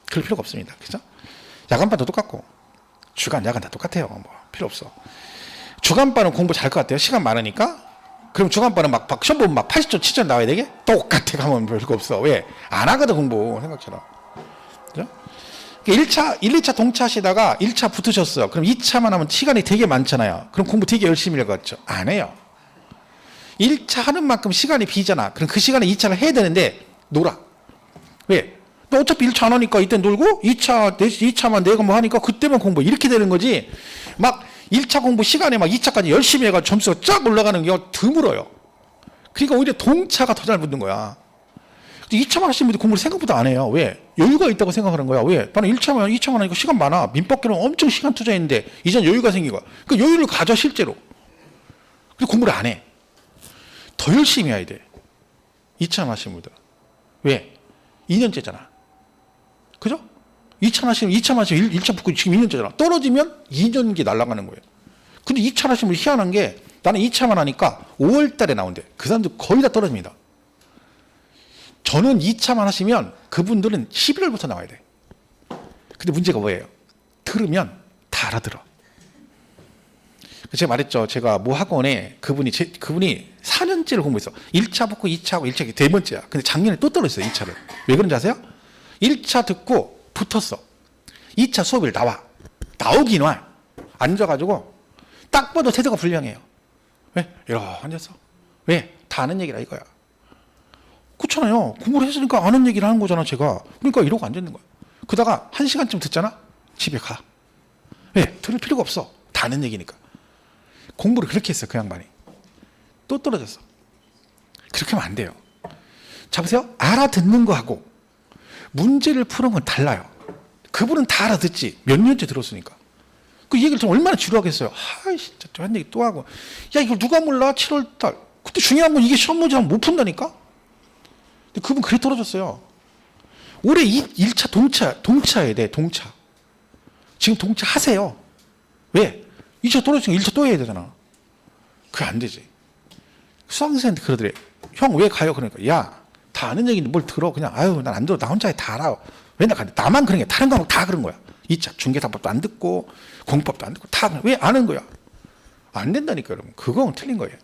그럴 필요가 없습니다. 그죠? 야간반도 똑같고 주간 야간 다 똑같아요. 뭐 필요 없어. 주간반은 공부 잘 것 같아요. 시간 많으니까. 그럼 주간반은 막 시험 보면 막 80점 7점 나와야 되게? 똑같아 가면 별거 없어. 왜? 안 하거든 공부 생각처럼. 그죠? 1차, 1, 2차 동차하시다가 1차 붙으셨어요. 그럼 2차만 하면 시간이 되게 많잖아요. 그럼 공부 되게 열심히 할 것 같죠? 안 해요. 1차 하는 만큼 시간이 비잖아. 그럼 그 시간에 2차를 해야 되는데 놀아. 왜? 너 어차피 1차 안 하니까 이때 놀고 2차만 내가 뭐 하니까 그때만 공부 이렇게 되는 거지. 막 1차 공부 시간에 막 2차까지 열심히 해가지고 점수가 쫙 올라가는 게 드물어요. 그러니까 오히려 동차가 더 잘 붙는 거야. 2차만 하시는 분들 공부를 생각보다 안 해요. 왜? 여유가 있다고 생각하는 거야. 왜? 나는 1차만 2차만 하니까 시간 많아. 민법기는 엄청 시간 투자했는데 이젠 여유가 생긴 거야. 그 여유를 가져 실제로. 근데 공부를 안 해. 더 열심히 해야 돼. 2차만 하시는 분들. 왜? 2년째잖아. 그죠? 2차 하시면 1차 붙고 지금 2년째잖아. 떨어지면 2년기 날아가는 거예요. 근데 2차 하시면 희한한 게 나는 2차만 하니까 5월 달에 나온대. 그 사람들 거의 다 떨어집니다. 저는 2차만 하시면 그분들은 11월부터 나와야 돼. 근데 문제가 뭐예요? 들으면 다 알아들어. 제가 말했죠. 제가 모 학원에 그분이 4년째를 공부했어. 1차 붙고 2차 하고 1차 네 번째야. 근데 작년에 또 떨어졌어요. 2차를. 왜 그런지 아세요? 1차 듣고 붙었어. 2차 수업일 나와. 나오긴 와. 앉아가지고 딱 봐도 태도가 불량해요. 왜? 이러고 앉았어. 왜? 다 아는 얘기라 이거야. 그렇잖아요. 공부를 했으니까 아는 얘기를 하는 거잖아 제가. 그러니까 이러고 앉아있는 거야. 그러다가 1시간쯤 듣잖아. 집에 가. 왜? 들을 필요가 없어. 다 아는 얘기니까. 공부를 그렇게 했어 그 양반이. 또 떨어졌어. 그렇게 하면 안 돼요. 자 보세요. 알아듣는 거하고 문제를 푸는 건 달라요. 그분은 다 알아듣지. 몇 년째 들었으니까. 그 얘기를 좀 얼마나 지루하겠어요. 진짜 한 얘기 또 하고. 야 이걸 누가 몰라 7월달. 그때 중요한 건 이게 시험 문제 하면 못 푼다니까. 근데 그분 그래 떨어졌어요. 올해 1차 동차해야 돼. 동차. 지금 동차 하세요. 왜? 2차 떨어지니까 1차 또 해야 되잖아. 그게 안 되지. 수학선생한테 그러더래. 형 왜 가요? 그러니까 야 다 아는 얘기인데 뭘 들어. 그냥 아유 난 안 들어. 나 혼자 다 알아. 맨날 가는데 나만 그런 게 다른 과목 다 그런 거야. 2차 중개사법도 안 듣고 공법도 안 듣고 다 왜 아는 거야. 안 된다니까 여러분. 그건 틀린 거예요.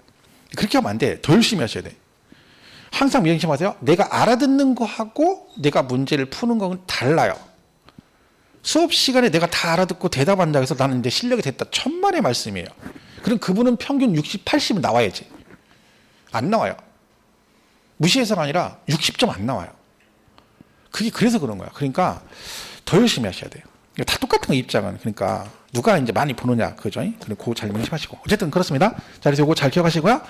그렇게 하면 안 돼. 더 열심히 하셔야 돼. 항상 명심하세요. 내가 알아듣는 거하고 내가 문제를 푸는 거는 달라요. 수업 시간에 내가 다 알아듣고 대답한다고 해서 나는 내 실력이 됐다. 천만의 말씀이에요. 그럼 그분은 평균 60, 80은 나와야지. 안 나와요. 무시해서가 아니라 60점 안 나와요. 그게 그래서 그런 거야. 그러니까 더 열심히 하셔야 돼요. 다 똑같은 거 입장은. 그러니까 누가 이제 많이 보느냐 그죠? 그거 잘 명심하시고. 어쨌든 그렇습니다. 자, 그래서 이거 잘 기억하시고요.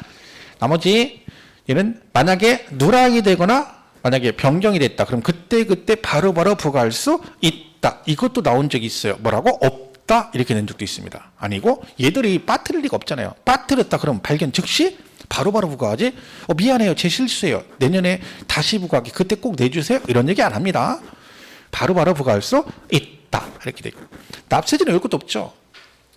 나머지 얘는 만약에 누락이 되거나 만약에 변경이 됐다. 그럼 그때 바로바로 부과할 수 있다. 이것도 나온 적이 있어요. 뭐라고? 없다. 이렇게 낸 적도 있습니다. 아니고 얘들이 빠뜨릴 리가 없잖아요. 빠뜨렸다 그러면 발견 즉시 바로바로 부과하지. 미안해요. 제 실수예요. 내년에 다시 부과하기. 그때 꼭 내주세요. 이런 얘기 안 합니다. 바로바로 부과할 수 있다. 이렇게 되고. 납세지는 열 것도 없죠.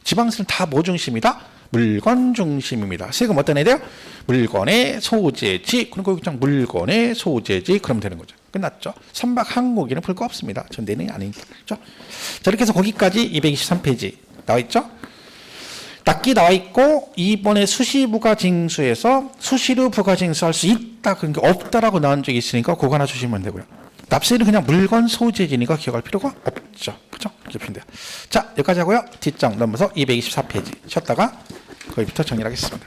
지방세는 다 뭐 중심이다? 물건 중심입니다. 세금 어떤 애돼요? 물건의 소재지. 그럼 거기 그냥 물건의 소재지. 그러면 되는 거죠. 끝났죠. 선박 항공기는 볼 거 없습니다. 전 내능이 아니니까. 그렇죠? 자, 이렇게 해서 거기까지 223페이지 나와 있죠. 납기 나와 있고 이번에 수시부가징수에서 수시로 부가징수할 수 있다. 그러니까 없다라고 나온 적이 있으니까 그거 하나 주시면 되고요. 납세는 그냥 물건 소재지니까 기억할 필요가 없죠. 그렇죠? 이렇게 보면 돼요. 자, 여기까지 하고요. 뒷장 넘어서 224페이지 쉬었다가 거기부터 정리를 하겠습니다.